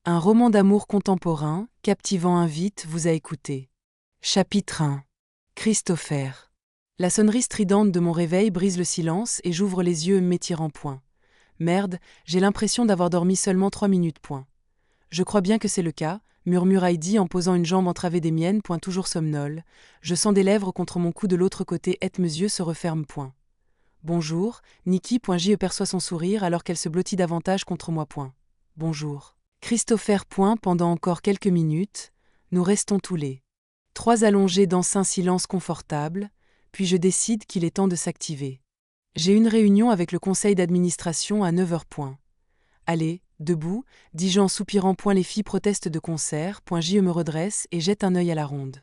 Un roman d'amour contemporain, captivant invite vous à écouter. Chapitre 1. Christopher. La sonnerie stridente de mon réveil brise le silence et j'ouvre les yeux m'étirant point. Merde, j'ai l'impression d'avoir dormi seulement 3 minutes point. Je crois bien que c'est le cas, murmure Heidi en posant une jambe entravée des miennes point toujours somnole. Je sens des lèvres contre mon cou de l'autre côté et mes yeux se referment point. Bonjour, Nikki point J perçoit son sourire alors qu'elle se blottit davantage contre moi point. Bonjour. Christopher point pendant encore quelques minutes, nous restons tous les trois allongés dans un silence confortable, puis je décide qu'il est temps de s'activer. J'ai une réunion avec le conseil d'administration à 9h point. Allez, debout, dis-je en soupirant point les filles protestent de concert, point J me redresse et jette un œil à la ronde.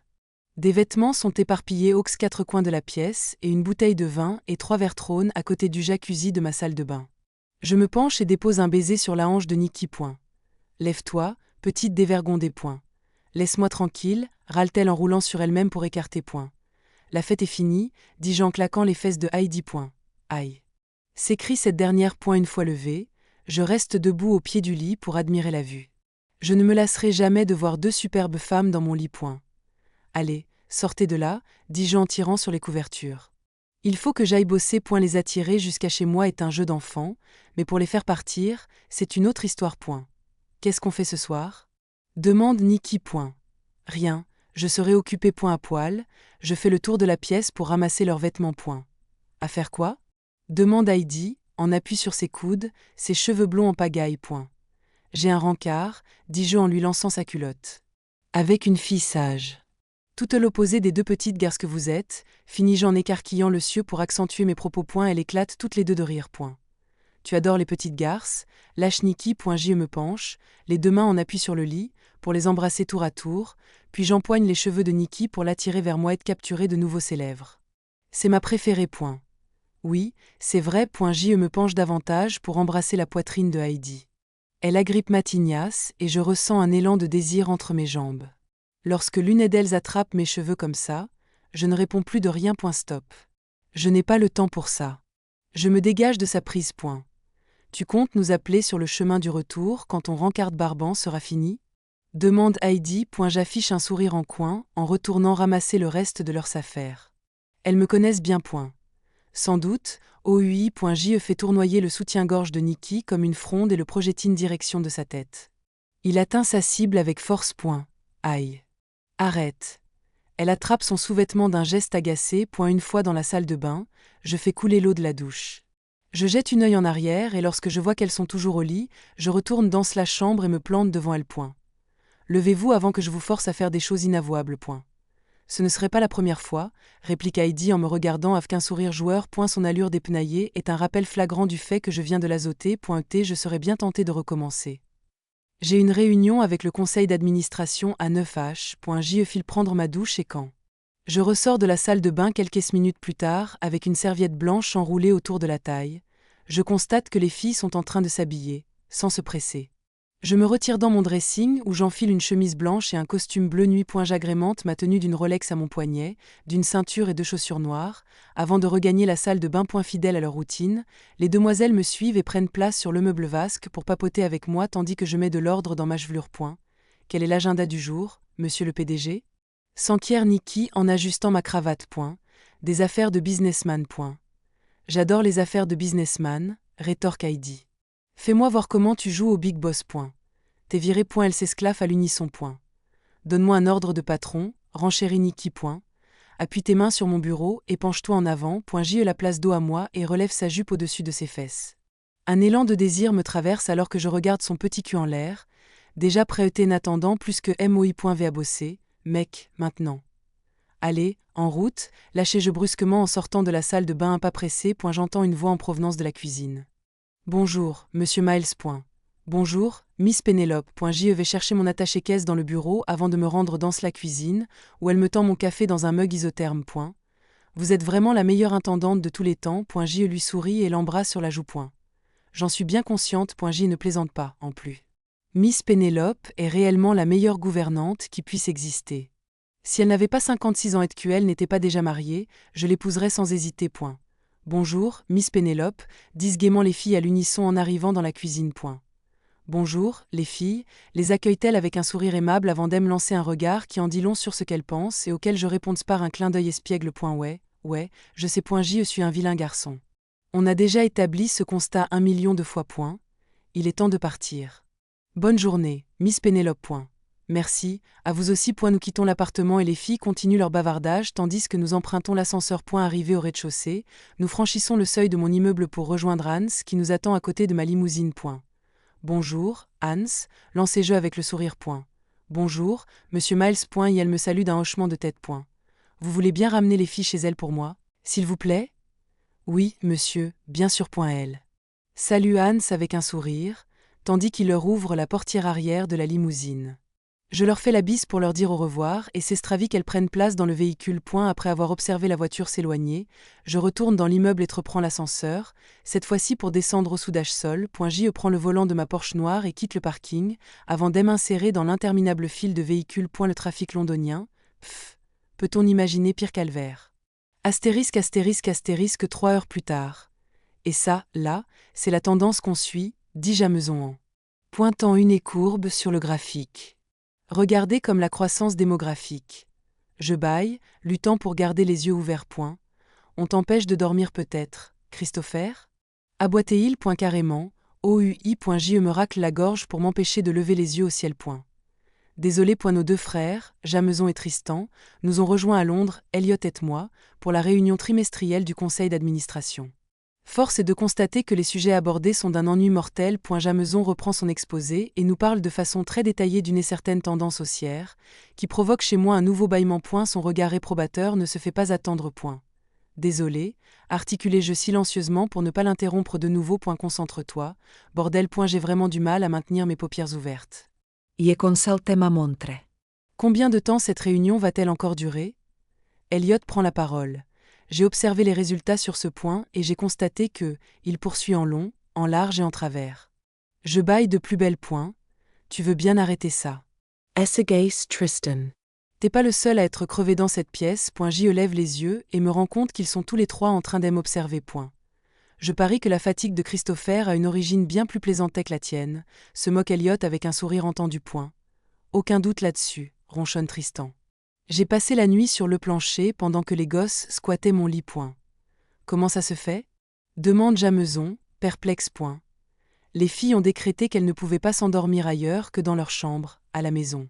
Des vêtements sont éparpillés aux 4 coins de la pièce et une bouteille de vin et 3 verres trônent à côté du jacuzzi de ma salle de bain. Je me penche et dépose un baiser sur la hanche de Nikki point. Lève-toi, petite dévergondée point. Laisse-moi tranquille, râle-t-elle en roulant sur elle-même pour écarter point. La fête est finie, dis-je en claquant les fesses de Heidi point. Aïe. S'écrie cette dernière point une fois levée, je reste debout au pied du lit pour admirer la vue. Je ne me lasserai jamais de voir 2 superbes femmes dans mon lit point. Allez, sortez de là, dis-je en tirant sur les couvertures. Il faut que j'aille bosser point les attirer jusqu'à chez moi est un jeu d'enfant, mais pour les faire partir, c'est une autre histoire point. Qu'est-ce qu'on fait ce soir ? Demande Nikki point. Rien, je serai occupée point à poil, je fais le tour de la pièce pour ramasser leurs vêtements point. À faire quoi ? Demande Heidi, en appui sur ses coudes, ses cheveux blonds en pagaille point. J'ai un rencard, dis-je en lui lançant sa culotte. Avec une fille sage. Toute l'opposé des 2 petites garces que vous êtes, finis-je en écarquillant le cieux pour accentuer mes propos point elle éclate toutes les 2 de rire point. Tu adores les petites garces, lâche Nikki point J me penche, les 2 mains en appui sur le lit, pour les embrasser tour à tour, puis j'empoigne les cheveux de Nikki pour l'attirer vers moi et capturer de nouveau ses lèvres. C'est ma préférée point. Oui, c'est vrai point J me penche davantage pour embrasser la poitrine de Heidi. Elle agrippe ma tignasse et je ressens un élan de désir entre mes jambes. Lorsque l'une d'elles attrape mes cheveux comme ça, je ne réponds plus de rien point stop. Je n'ai pas le temps pour ça. Je me dégage de sa prise point. Tu comptes nous appeler sur le chemin du retour quand ton rencard barbant sera fini ? Demande Heidi point j'affiche un sourire en coin en retournant ramasser le reste de leurs affaires. Elles me connaissent bien point. Sans doute, OUI point J fait tournoyer le soutien-gorge de Nikki comme une fronde et le projetine direction de sa tête. Il atteint sa cible avec force point. Aïe. Arrête. Elle attrape son sous-vêtement d'un geste agacé point une fois dans la salle de bain, je fais couler l'eau de la douche. Je jette une œil en arrière et lorsque je vois qu'elles sont toujours au lit, je retourne dans la chambre et me plante devant elles point. Levez-vous avant que je vous force à faire des choses inavouables point. Ce ne serait pas la première fois, réplique Heidi en me regardant avec un sourire joueur point son allure dépenaillée est un rappel flagrant du fait que je viens de l'azoter point je serais bien tenté de recommencer. J'ai une réunion avec le conseil d'administration à 9h point J file prendre ma douche et quand je ressors de la salle de bain quelques minutes plus tard avec une serviette blanche enroulée autour de la taille. Je constate que les filles sont en train de s'habiller, sans se presser. Je me retire dans mon dressing où j'enfile une chemise blanche et un costume bleu nuit point j'agrémente ma tenue d'une Rolex à mon poignet, d'une ceinture et 2 chaussures noires. Avant de regagner la salle de bain point fidèle à leur routine, les demoiselles me suivent et prennent place sur le meuble vasque pour papoter avec moi tandis que je mets de l'ordre dans ma chevelure point. Quel est l'agenda du jour, monsieur le PDG ? S'enquiert Nikki en ajustant ma cravate point. Des affaires de businessman point. J'adore les affaires de businessman, rétorque Heidi. Fais-moi voir comment tu joues au Big Boss point. T'es viré point elle s'esclaffe à l'unisson point. Donne-moi un ordre de patron, renchérit Nikki point. Appuie tes mains sur mon bureau et penche-toi en avant point J la place dos à moi et relève sa jupe au-dessus de ses fesses. Un élan de désir me traverse alors que je regarde son petit cul en l'air, déjà prêté n'attendant plus que MOI.V à bosser. Mec, maintenant. Allez, en route, lâchai-je brusquement en sortant de la salle de bain un pas pressé point j'entends une voix en provenance de la cuisine. Bonjour, monsieur Miles point. Bonjour, Miss Pénélope point J'y vais chercher mon attaché-caisse dans le bureau avant de me rendre dans la cuisine, où elle me tend mon café dans un mug isotherme point. Vous êtes vraiment la meilleure intendante de tous les temps point J'y lui sourit et l'embrasse sur la joue point. J'en suis bien consciente point J'y ne plaisante pas, en plus. Miss Pénélope est réellement la meilleure gouvernante qui puisse exister. Si elle n'avait pas 56 ans et qu'elle n'était pas déjà mariée, je l'épouserais sans hésiter point. Bonjour, Miss Pénélope, disent gaiement les filles à l'unisson en arrivant dans la cuisine point. Bonjour, les filles, les accueille-t-elle avec un sourire aimable avant d'elle me lancer un regard qui en dit long sur ce qu'elle pense et auquel je réponds par un clin d'œil espiègle. Ouais, je sais. Je suis un vilain garçon. On a déjà établi ce constat 1 million de fois. Il est temps de partir. Bonne journée, Miss Pénélope. Merci, à vous aussi. Nous quittons l'appartement et les filles continuent leur bavardage tandis que nous empruntons l'ascenseur. Arrivé au rez-de-chaussée, nous franchissons le seuil de mon immeuble pour rejoindre Hans qui nous attend à côté de ma limousine. Bonjour, Hans, lancez-je avec le sourire. Bonjour, monsieur Miles. Et elle me salue d'un hochement de tête. Vous voulez bien ramener les filles chez elles pour moi, s'il vous plaît? Oui, monsieur, bien sûr. Elle salue Hans avec un sourire, tandis qu'il leur ouvre la portière arrière de la limousine. Je leur fais la bise pour leur dire au revoir et s'estravie qu'elles prennent place dans le véhicule. Après avoir observé la voiture s'éloigner, je retourne dans l'immeuble et reprends l'ascenseur, cette fois-ci pour descendre au soudage-sol. Je prends le volant de ma Porsche noire et quitte le parking, avant de m'insérer dans l'interminable file de véhicules. Le trafic londonien, peut-on imaginer pire calvaire? Astérisque, 3 heures plus tard. Et ça, là, c'est la tendance qu'on suit, dit Jameson en pointant une courbe sur le graphique. Regardez comme la croissance démographique. Je bâille, luttant pour garder les yeux ouverts. On t'empêche de dormir peut-être, Christopher? Aboitait-il? Carrément, OUI.je me racle la gorge pour m'empêcher de lever les yeux au ciel. Désolé. Nos 2 frères, Jameson et Tristan, nous ont rejoints à Londres, Elliot et moi, pour la réunion trimestrielle du conseil d'administration. Force est de constater que les sujets abordés sont d'un ennui mortel. Jameson reprend son exposé et nous parle de façon très détaillée d'une certaine tendance haussière, qui provoque chez moi un nouveau bâillement. Son regard réprobateur ne se fait pas attendre. Désolé, articulai-je silencieusement pour ne pas l'interrompre de nouveau. Concentre-toi, bordel. J'ai vraiment du mal à maintenir mes paupières ouvertes. Je consulte ma montre. Combien de temps cette réunion va-t-elle encore durer? Elliot prend la parole. J'ai observé les résultats sur ce point et j'ai constaté que, il poursuit en long, en large et en travers. Je bâille de plus belle. Tu veux bien arrêter ça? Essagace Tristan. T'es pas le seul à être crevé dans cette pièce. J'y lève les yeux et me rends compte qu'ils sont tous les 3 en train de m'observer. Je parie que la fatigue de Christopher a une origine bien plus plaisante que la tienne, se moque Elliot avec un sourire entendu. Aucun doute là-dessus, ronchonne Tristan. J'ai passé la nuit sur le plancher pendant que les gosses squattaient mon lit. Comment ça se fait? Demande Jameson, perplexe. Les filles ont décrété qu'elles ne pouvaient pas s'endormir ailleurs que dans leur chambre, à la maison.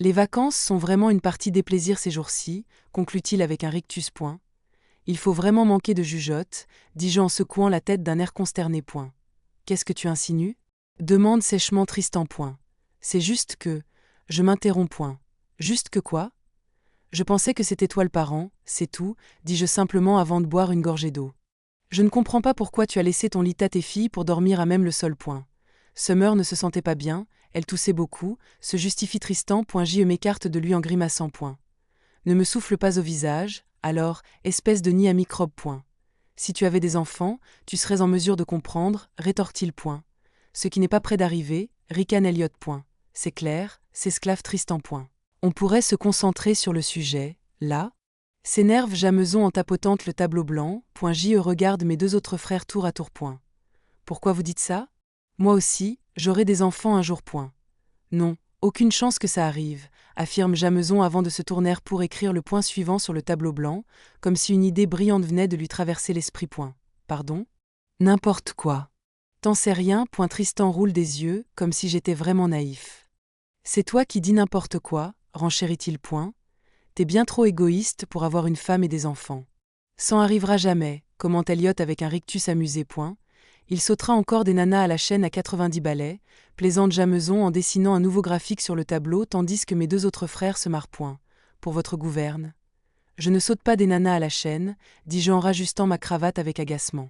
Les vacances sont vraiment une partie des plaisirs ces jours-ci, conclut-il avec un rictus. Il faut vraiment manquer de jugeote, dis-je en secouant la tête d'un air consterné. Qu'est-ce que tu insinues? Demande sèchement Tristan. C'est juste que... Je m'interromps. Juste que quoi? Je pensais que c'était toi le parent, c'est tout, dis-je simplement avant de boire une gorgée d'eau. Je ne comprends pas pourquoi tu as laissé ton lit à tes filles pour dormir à même le sol. Summer ne se sentait pas bien, elle toussait beaucoup, se justifie Tristan. Je m'écarte de lui en grimaçant. Ne me souffle pas au visage, alors, espèce de nid à microbes. Si tu avais des enfants, tu serais en mesure de comprendre, rétorque-t-il. Ce qui n'est pas près d'arriver, ricane Elliot. C'est clair, s'esclave Tristan. On pourrait se concentrer sur le sujet, là? S'énerve Jameson en tapotant le tableau blanc. Je regarde mes 2 autres frères tour à tour. Pourquoi vous dites ça? Moi aussi, j'aurai des enfants un jour. Non, aucune chance que ça arrive, affirme Jameson avant de se tourner pour écrire le point suivant sur le tableau blanc, comme si une idée brillante venait de lui traverser l'esprit. Pardon? N'importe quoi. T'en sais rien. Tristan roule des yeux, comme si j'étais vraiment naïf. C'est toi qui dis n'importe quoi, renchérit-il. T'es bien trop égoïste pour avoir une femme et des enfants. Ça arrivera jamais, commente Elliot avec un rictus amusé. Il sautera encore des nanas à la chaîne à 90 balais, plaisante Jameson en dessinant un nouveau graphique sur le tableau tandis que mes 2 autres frères se marrent. Pour votre gouverne. Je ne saute pas des nanas à la chaîne, dis-je en rajustant ma cravate avec agacement.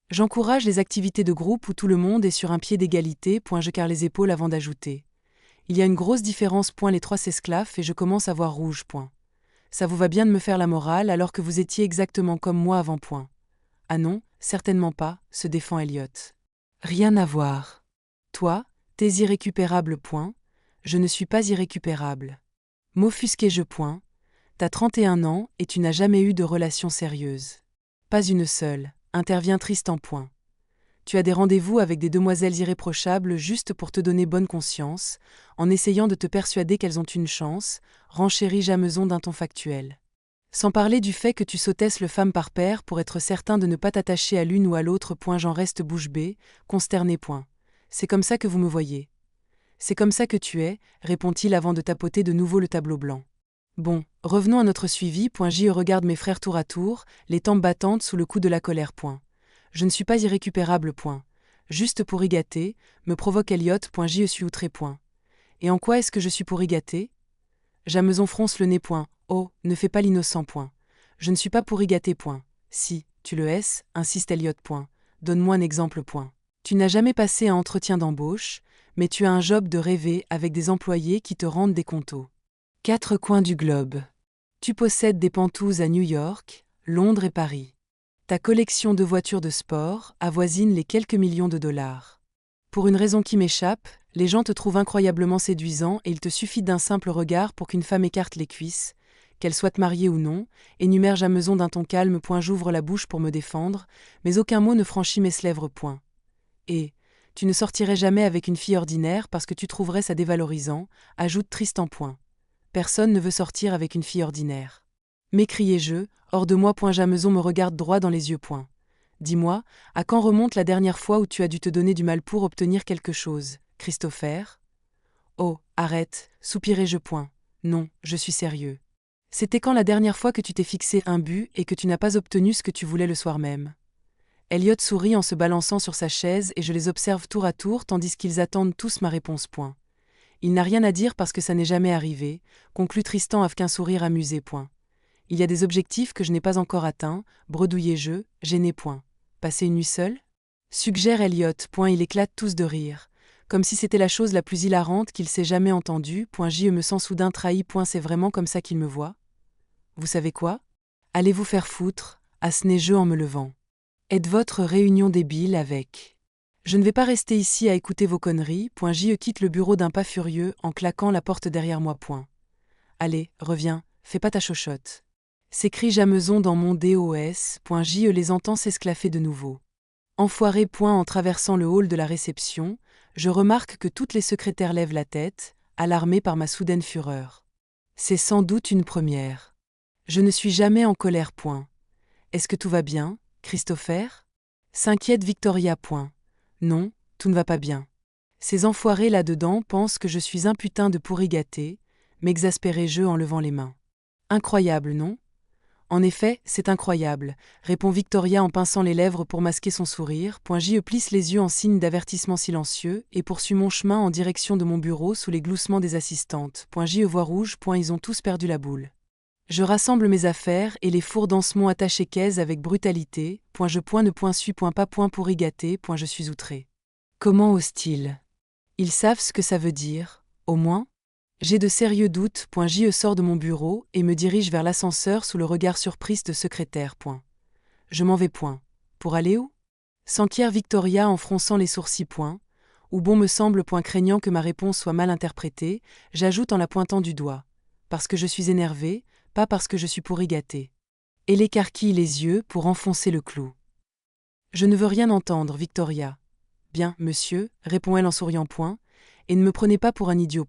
J'encourage les activités de groupe où tout le monde est sur un pied d'égalité. Je carre les épaules avant d'ajouter. Il y a une grosse différence. Les 3 s'esclaffent et je commence à voir rouge. Ça vous va bien de me faire la morale alors que vous étiez exactement comme moi avant. Ah non, certainement pas, se défend Elliot. Rien à voir. Toi, t'es irrécupérable. Je ne suis pas irrécupérable. M'offusquai-je. T'as 31 ans et tu n'as jamais eu de relation sérieuse. Pas une seule, intervient Tristan. Tu as des rendez-vous avec des demoiselles irréprochables juste pour te donner bonne conscience, en essayant de te persuader qu'elles ont une chance, renchérit Jameson d'un ton factuel. Sans parler du fait que tu sautesses le femme par paire pour être certain de ne pas t'attacher à l'une ou à l'autre. J'en reste bouche bée, consterné. C'est comme ça que vous me voyez. C'est comme ça que tu es, répond-il avant de tapoter de nouveau le tableau blanc. Bon, revenons à notre suivi. Je regarde mes frères tour à tour, les tempes battantes sous le coup de la colère. Je ne suis pas irrécupérable. Juste pour y gâter, me provoque Elliot. Je suis outré. Et en quoi est-ce que je suis pour y gâter? Jameson fronce le nez. Oh, ne fais pas l'innocent. Je ne suis pas pour y gâter. Si, tu le es, insiste Elliot. Donne-moi un exemple. Tu n'as jamais passé un entretien d'embauche, mais tu as un job de rêver avec des employés qui te rendent des contos. 4 coins du globe. Tu possèdes des pantous à New York, Londres et Paris. Ta collection de voitures de sport avoisine les quelques millions de dollars. Pour une raison qui m'échappe, les gens te trouvent incroyablement séduisant et il te suffit d'un simple regard pour qu'une femme écarte les cuisses, qu'elle soit mariée ou non, énumère Jameson d'un ton calme. J'ouvre la bouche pour me défendre, mais aucun mot ne franchit mes lèvres. Et tu ne sortirais jamais avec une fille ordinaire parce que tu trouverais ça dévalorisant, ajoute Tristan. Personne ne veut sortir avec une fille ordinaire. M'écriai-je, hors de moi. Jameson me regarde droit dans les yeux. Dis-moi, à quand remonte la dernière fois où tu as dû te donner du mal pour obtenir quelque chose, Christopher? Oh, arrête, soupirai-je. Non, je suis sérieux. C'était quand la dernière fois que tu t'es fixé un but et que tu n'as pas obtenu ce que tu voulais le soir même? Elliot sourit en se balançant sur sa chaise et je les observe tour à tour tandis qu'ils attendent tous ma réponse. Il n'a rien à dire parce que ça n'est jamais arrivé, conclut Tristan avec un sourire amusé. Il y a des objectifs que je n'ai pas encore atteints, bredouillai-je, gêné. Passer une nuit seule? Suggère Elliot. Ils éclatent tous de rire. Comme si c'était la chose la plus hilarante qu'il s'est jamais entendue. Je me sens soudain trahi. C'est vraiment comme ça qu'il me voit? Vous savez quoi? Allez vous faire foutre, assenai-je en me levant. Êtes votre réunion débile avec. Je ne vais pas rester ici à écouter vos conneries. Je quitte le bureau d'un pas furieux en claquant la porte derrière moi. Allez, reviens, fais pas ta chochotte. S'écrie Jameson dans mon DOS. Je les entends s'esclaffer de nouveau. Enfoiré. En traversant le hall de la réception, je remarque que toutes les secrétaires lèvent la tête, alarmées par ma soudaine fureur. C'est sans doute une première. Je ne suis jamais en colère. Est-ce que tout va bien, Christopher? S'inquiète Victoria. Non, tout ne va pas bien. Ces enfoirés là-dedans pensent que je suis un putain de pourri gâté, m'exaspérai-je en levant les mains. Incroyable, non? En effet, c'est incroyable, répond Victoria en pinçant les lèvres pour masquer son sourire. Je plisse les yeux en signe d'avertissement silencieux et poursuis mon chemin en direction de mon bureau sous les gloussements des assistantes. Je vois rouge. Ils ont tous perdu la boule. Je rassemble mes affaires et les fourre dans ce mont attaché caisse avec brutalité. Je ne suis pas pour y gâter. Je suis outré. Comment osent-ils? Ils savent ce que ça veut dire, au moins? J'ai de sérieux doutes. Je sors de mon bureau et me dirige vers l'ascenseur sous le regard surprise de secrétaire. Je m'en vais. Pour aller où? S'enquiert Victoria en fronçant les sourcils. Ou bon me semble. Craignant que ma réponse soit mal interprétée, j'ajoute en la pointant du doigt. Parce que je suis énervé, pas parce que je suis pourri gâté. Elle écarquille les yeux pour enfoncer le clou. Je ne veux rien entendre, Victoria. Bien, monsieur, répond-elle en souriant. Et ne me prenez pas pour un idiot.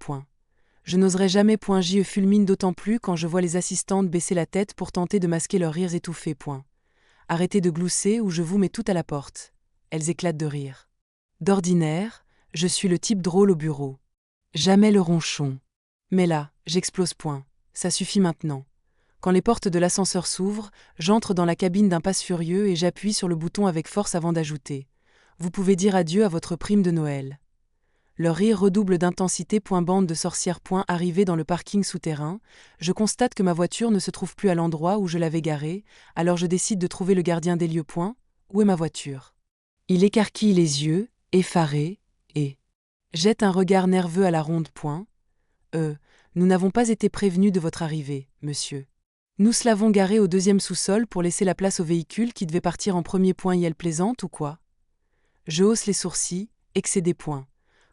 Je n'oserais jamais. Je fulmine d'autant plus quand je vois les assistantes baisser la tête pour tenter de masquer leurs rires étouffés. Arrêtez de glousser ou je vous mets tout à la porte. Elles éclatent de rire. D'ordinaire, je suis le type drôle au bureau. Jamais le ronchon. Mais là, j'explose. Ça suffit maintenant. Quand les portes de l'ascenseur s'ouvrent, j'entre dans la cabine d'un pas furieux et j'appuie sur le bouton avec force avant d'ajouter. Vous pouvez dire adieu à votre prime de Noël. Leur rire redouble d'intensité. Bande de sorcières. Arrivé dans le parking souterrain, je constate que ma voiture ne se trouve plus à l'endroit où je l'avais garée, alors je décide de trouver le gardien des lieux. Où est ma voiture? Il écarquille les yeux, effaré, et jette un regard nerveux à la ronde. Nous n'avons pas été prévenus de votre arrivée, monsieur. Nous l'avons garée au 2e sous-sol pour laisser la place au véhicule qui devait partir en premier. Elle plaisante ou quoi? Je hausse les sourcils, excédé.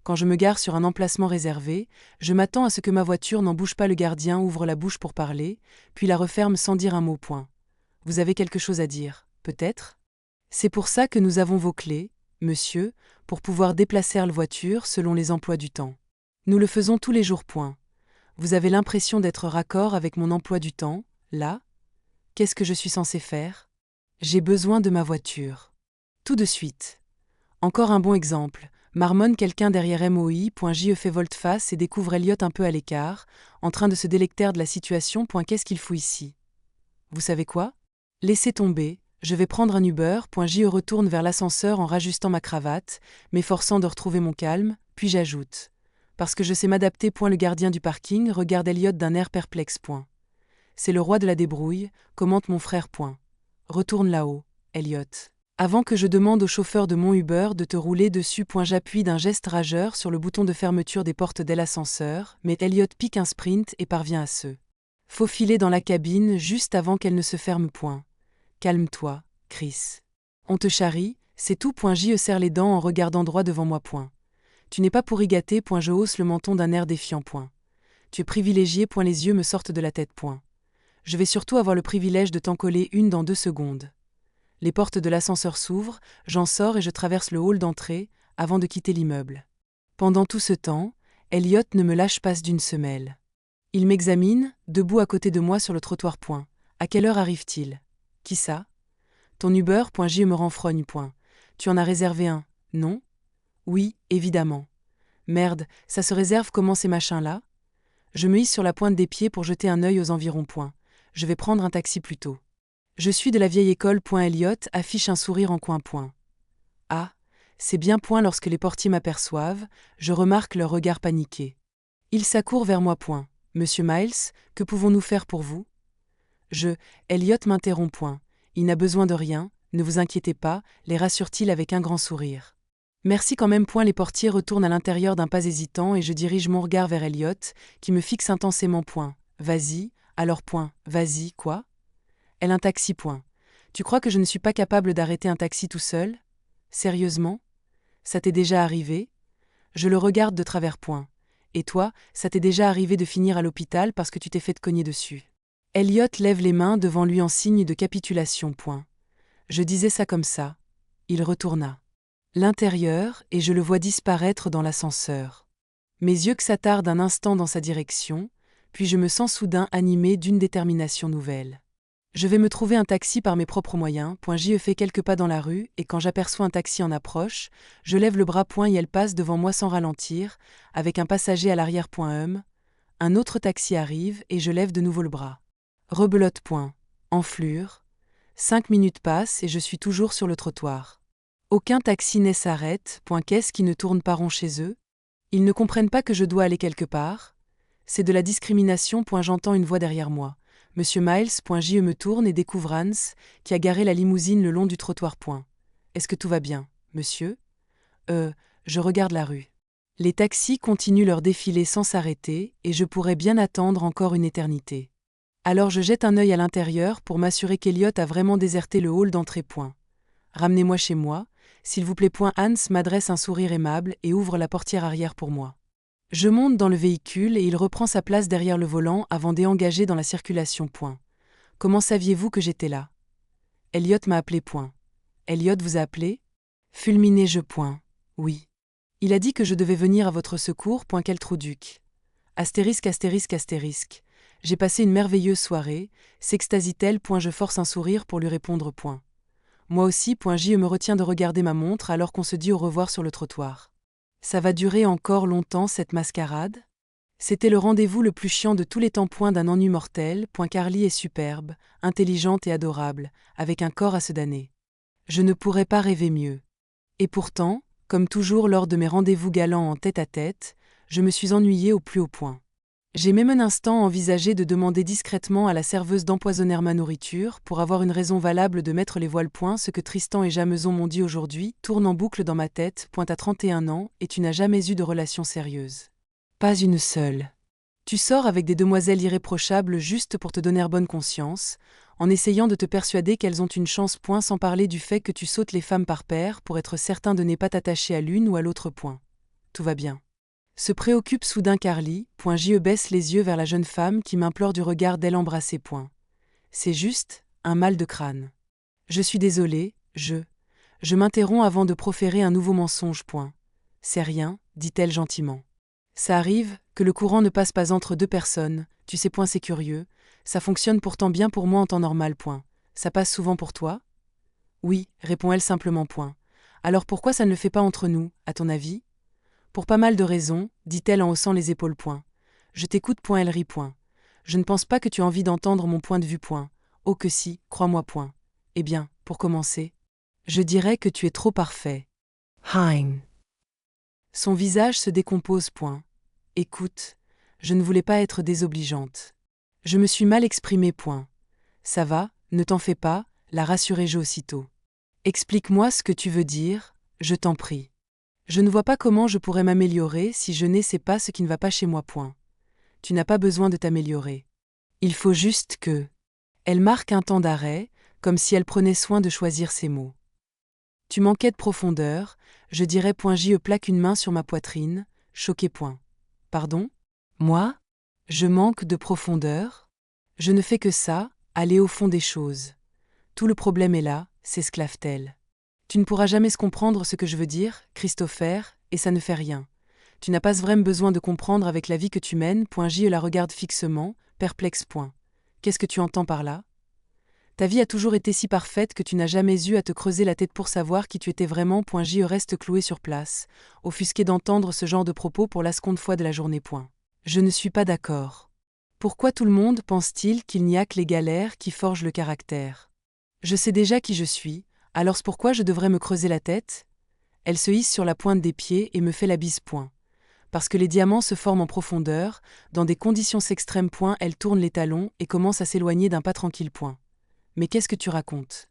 Quand je me gare sur un emplacement réservé, je m'attends à ce que ma voiture n'en bouge pas. Le gardien ouvre la bouche pour parler, puis la referme sans dire un mot. Vous avez quelque chose à dire, peut-être? C'est pour ça que nous avons vos clés, monsieur, pour pouvoir déplacer la voiture selon les emplois du temps. Nous le faisons tous les jours. Point. Vous avez l'impression d'être raccord avec mon emploi du temps, là? Qu'est-ce que je suis censé faire? J'ai besoin de ma voiture. Tout de suite. Encore un bon exemple. Marmonne quelqu'un derrière moi.je fait volte-face et découvre Elliot un peu à l'écart, en train de se délecter de la situation. Qu'est-ce qu'il fout ici? Vous savez quoi? Laissez tomber, je vais prendre un Uber.je retourne vers l'ascenseur en rajustant ma cravate, m'efforçant de retrouver mon calme, puis j'ajoute. Parce que je sais m'adapter. Le gardien du parking regarde Elliot d'un air perplexe. C'est le roi de la débrouille, commente mon frère. Retourne là-haut, Elliot. Avant que je demande au chauffeur de mon Uber de te rouler dessus. J'appuie d'un geste rageur sur le bouton de fermeture des portes de l'ascenseur, mais Elliot pique un sprint et parvient à se faufiler dans la cabine juste avant qu'elle ne se ferme. Calme-toi, Chris. On te charrie, c'est tout. Je serre les dents en regardant droit devant moi. Tu n'es pas pour y gâter. Je hausse le menton d'un air défiant. Tu es privilégié. Les yeux me sortent de la tête. Je vais surtout avoir le privilège de t'en coller une dans 2 secondes. Les portes de l'ascenseur s'ouvrent, j'en sors et je traverse le hall d'entrée, avant de quitter l'immeuble. Pendant tout ce temps, Elliot ne me lâche pas d'une semelle. Il m'examine, debout à côté de moi sur le trottoir. À quelle heure arrive-t-il? Qui ça? Ton Uber. Je me renfrogne. Tu en as réservé un, non? Oui, évidemment. Merde, ça se réserve comment ces machins-là? Je me hisse sur la pointe des pieds pour jeter un œil aux environs. Je vais prendre un taxi plus tôt. Je suis de la vieille école. Elliot affiche un sourire en coin. Ah, c'est bien. Lorsque les portiers m'aperçoivent, je remarque leur regard paniqué. Ils s'accourent vers moi. Monsieur Miles, que pouvons-nous faire pour vous? Elliot m'interrompt. Il n'a besoin de rien, ne vous inquiétez pas, les rassure-t-il avec un grand sourire. Merci quand même. Les portiers retournent à l'intérieur d'un pas hésitant et je dirige mon regard vers Elliot, qui me fixe intensément. Vas-y, alors. Vas-y, quoi? Elle un taxi. Tu crois que je ne suis pas capable d'arrêter un taxi tout seul? Sérieusement? Ça t'est déjà arrivé? Je le regarde de travers. Et toi, ça t'est déjà arrivé de finir à l'hôpital parce que tu t'es fait cogner dessus? Elliot lève les mains devant lui en signe de capitulation. Je disais ça comme ça. Il retourna l'intérieur et je le vois disparaître dans l'ascenseur. Mes yeux s'attardent un instant dans sa direction, puis je me sens soudain animé d'une détermination nouvelle. Je vais me trouver un taxi par mes propres moyens. Je fais quelques pas dans la rue et quand j'aperçois un taxi en approche, je lève le bras. Et elle passe devant moi sans ralentir, avec un passager à l'arrière. Un autre taxi arrive et je lève de nouveau le bras. Rebelote. Enflure. 5 minutes passent et je suis toujours sur le trottoir. Aucun taxi ne s'arrête. Qu'est-ce qui ne tourne pas rond chez eux? Ils ne comprennent pas que je dois aller quelque part? C'est de la discrimination. J'entends une voix derrière moi. Monsieur Miles. Je me tourne et découvre Hans, qui a garé la limousine le long du trottoir. Est-ce que tout va bien, monsieur? Je regarde la rue. Les taxis continuent leur défilé sans s'arrêter et je pourrais bien attendre encore une éternité. Alors je jette un œil à l'intérieur pour m'assurer qu'Elliot a vraiment déserté le hall d'entrée. Ramenez-moi chez moi, s'il vous plaît. Hans m'adresse un sourire aimable et ouvre la portière arrière pour moi. Je monte dans le véhicule et il reprend sa place derrière le volant avant d'engager dans la circulation. Comment saviez-vous que j'étais là? Elliot m'a appelé. Elliot vous a appelé? Fulminé-je. Oui. Il a dit que je devais venir à votre secours. Quel trouduc. Astérisque. J'ai passé une merveilleuse soirée, s'extasie-t-elle. Je force un sourire pour lui répondre. Moi aussi. Je me retiens de regarder ma montre alors qu'on se dit au revoir sur le trottoir. Ça va durer encore longtemps cette mascarade? C'était le rendez-vous le plus chiant de tous les temps. D'un ennui mortel. Carly est superbe, intelligente et adorable, avec un corps à se damner. Je ne pourrais pas rêver mieux. Et pourtant, comme toujours lors de mes rendez-vous galants en tête-à-tête, je me suis ennuyée au plus haut point. J'ai même un instant envisagé de demander discrètement à la serveuse d'empoisonner ma nourriture pour avoir une raison valable de mettre les voiles. Ce que Tristan et Jameson m'ont dit aujourd'hui tourne en boucle dans ma tête. À 31 ans et tu n'as jamais eu de relation sérieuse. Pas une seule. Tu sors avec des demoiselles irréprochables juste pour te donner bonne conscience, en essayant de te persuader qu'elles ont une chance. Sans parler du fait que tu sautes les femmes par paire pour être certain de ne pas t'attacher à l'une ou à l'autre. Tout va bien. Se préoccupe soudain Carly. Je baisse les yeux vers la jeune femme qui m'implore du regard d'elle embrassée. C'est juste un mal de crâne. Je suis désolée, Je m'interromps avant de proférer un nouveau mensonge. C'est rien, dit-elle gentiment. Ça arrive, que le courant ne passe pas entre deux personnes, tu sais, c'est curieux, ça fonctionne pourtant bien pour moi en temps normal. Ça passe souvent pour toi? Oui, répond-elle simplement. Alors pourquoi ça ne le fait pas entre nous, à ton avis? Pour pas mal de raisons, dit-elle en haussant les épaules. Je t'écoute. Elle rit. Je ne pense pas que tu as envie d'entendre mon point de vue. Oh que si, crois-moi. Eh bien, pour commencer, je dirais que tu es trop parfait. Hein. Son visage se décompose. Écoute, je ne voulais pas être désobligeante. Je me suis mal exprimée. Ça va, ne t'en fais pas, la rassurai-je aussitôt. Explique-moi ce que tu veux dire, je t'en prie. Je ne vois pas comment je pourrais m'améliorer si je ne sais pas ce qui ne va pas chez moi. Tu n'as pas besoin de t'améliorer. Il faut juste que... Elle marque un temps d'arrêt, comme si elle prenait soin de choisir ses mots. Tu manquais de profondeur, je dirais. Je plaque une main sur ma poitrine, choqué. Pardon? Moi? Je manque de profondeur? Je ne fais que ça, aller au fond des choses. Tout le problème est là, s'esclave-t-elle. Tu ne pourras jamais comprendre ce que je veux dire, Christopher, et ça ne fait rien. Tu n'as pas vraiment besoin de comprendre avec la vie que tu mènes. Je la regarde fixement, perplexe. Qu'est-ce que tu entends par là? Ta vie a toujours été si parfaite que tu n'as jamais eu à te creuser la tête pour savoir qui tu étais vraiment. Je reste cloué sur place, offusqué d'entendre ce genre de propos pour la seconde fois de la journée. Je ne suis pas d'accord. Pourquoi tout le monde pense-t-il qu'il n'y a que les galères qui forgent le caractère? Je sais déjà qui je suis, alors pourquoi je devrais me creuser la tête? Elle se hisse sur la pointe des pieds et me fait la bise. Parce que les diamants se forment en profondeur, dans des conditions extrêmes. Elle tourne les talons et commence à s'éloigner d'un pas tranquille. Mais qu'est-ce que tu racontes?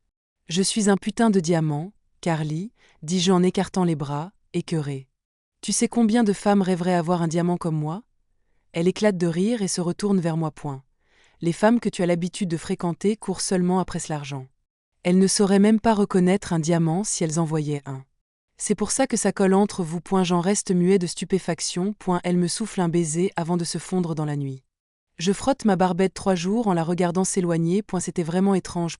Je suis un putain de diamant, Carly, dis-je en écartant les bras, écœuré. Tu sais combien de femmes rêveraient avoir un diamant comme moi? Elle éclate de rire et se retourne vers moi. Les femmes que tu as l'habitude de fréquenter courent seulement après l'argent. Elles ne sauraient même pas reconnaître un diamant si elles en voyaient un. C'est pour ça que ça colle entre vous. J'en reste muet de stupéfaction. Elle me souffle un baiser avant de se fondre dans la nuit. Je frotte ma barbette 3 jours en la regardant s'éloigner. C'était vraiment étrange.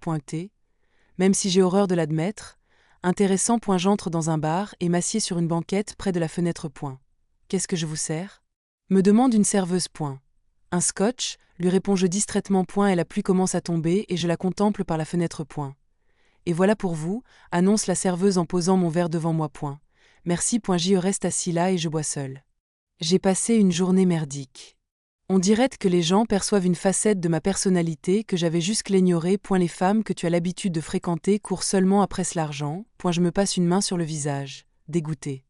Même si j'ai horreur de l'admettre, intéressant. J'entre dans un bar et m'assieds sur une banquette près de la fenêtre. Qu'est-ce que je vous sers? Me demande une serveuse. Un scotch, lui réponds-je distraitement. Et la pluie commence à tomber et je la contemple par la fenêtre. Et voilà pour vous, annonce la serveuse en posant mon verre devant moi. Merci. J'y reste assis là et je bois seul. J'ai passé une journée merdique. On dirait que les gens perçoivent une facette de ma personnalité que j'avais jusque l'ignorer. Les femmes que tu as l'habitude de fréquenter courent seulement après l'argent. Je me passe une main sur le visage, dégoûté.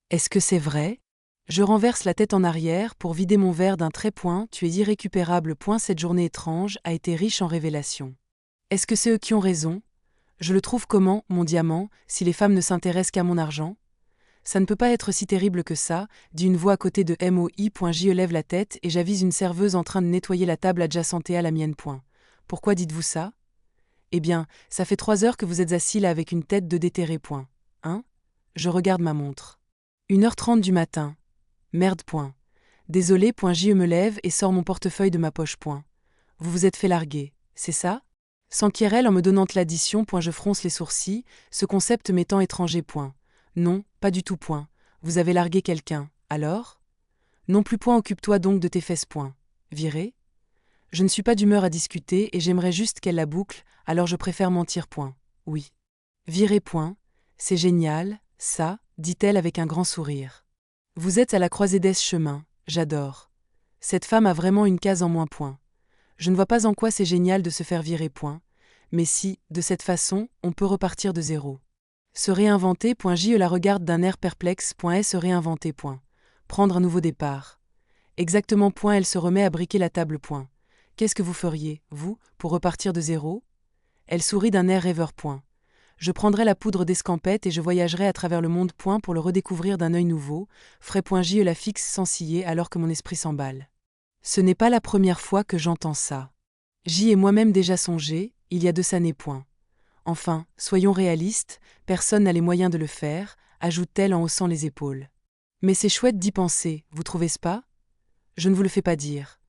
Est-ce que c'est vrai? Je renverse la tête en arrière pour vider mon verre d'un trait. Tu es irrécupérable. Cette journée étrange a été riche en révélations. Est-ce que c'est eux qui ont raison? Je le trouve comment, mon diamant, si les femmes ne s'intéressent qu'à mon argent? Ça ne peut pas être si terrible que ça, dit une voix à côté de moi. Je lève la tête et j'avise une serveuse en train de nettoyer la table adjacente à la mienne. Pourquoi dites-vous ça? Eh bien, ça fait 3 heures que vous êtes assis là avec une tête de déterré. Hein? Je regarde ma montre. 1h30 du matin. Merde. Désolé. Je me lève et sors mon portefeuille de ma poche. Vous vous êtes fait larguer, c'est ça? S'enquiert-elle en me donnant l'addition. Je fronce les sourcils, ce concept m'étant étranger. Non, pas du tout. Vous avez largué quelqu'un, alors? Non plus. Occupe-toi donc de tes fesses. Viré? Je ne suis pas d'humeur à discuter et j'aimerais juste qu'elle la boucle, alors je préfère mentir. Oui. Viré. C'est génial, ça, dit-elle avec un grand sourire. Vous êtes à la croisée des chemins, j'adore. Cette femme a vraiment une case en moins. Je ne vois pas en quoi c'est génial de se faire virer. Mais si, de cette façon, on peut repartir de zéro. Se réinventer. Je la regarde d'un air perplexe. Et se réinventer. Prendre un nouveau départ. Exactement. Elle se remet à briquer la table. Qu'est-ce que vous feriez, vous, pour repartir de zéro? Elle sourit d'un air rêveur. Je prendrai la poudre d'escampette et je voyagerai à travers le monde. Pour le redécouvrir d'un œil nouveau, frais. Je la fixe sans ciller alors que mon esprit s'emballe. Ce n'est pas la première fois que j'entends ça. J'y ai moi-même déjà songé, il y a 2 années. Enfin, soyons réalistes, personne n'a les moyens de le faire, ajoute-t-elle en haussant les épaules. Mais c'est chouette d'y penser, vous trouvez-ce pas? Je ne vous le fais pas dire.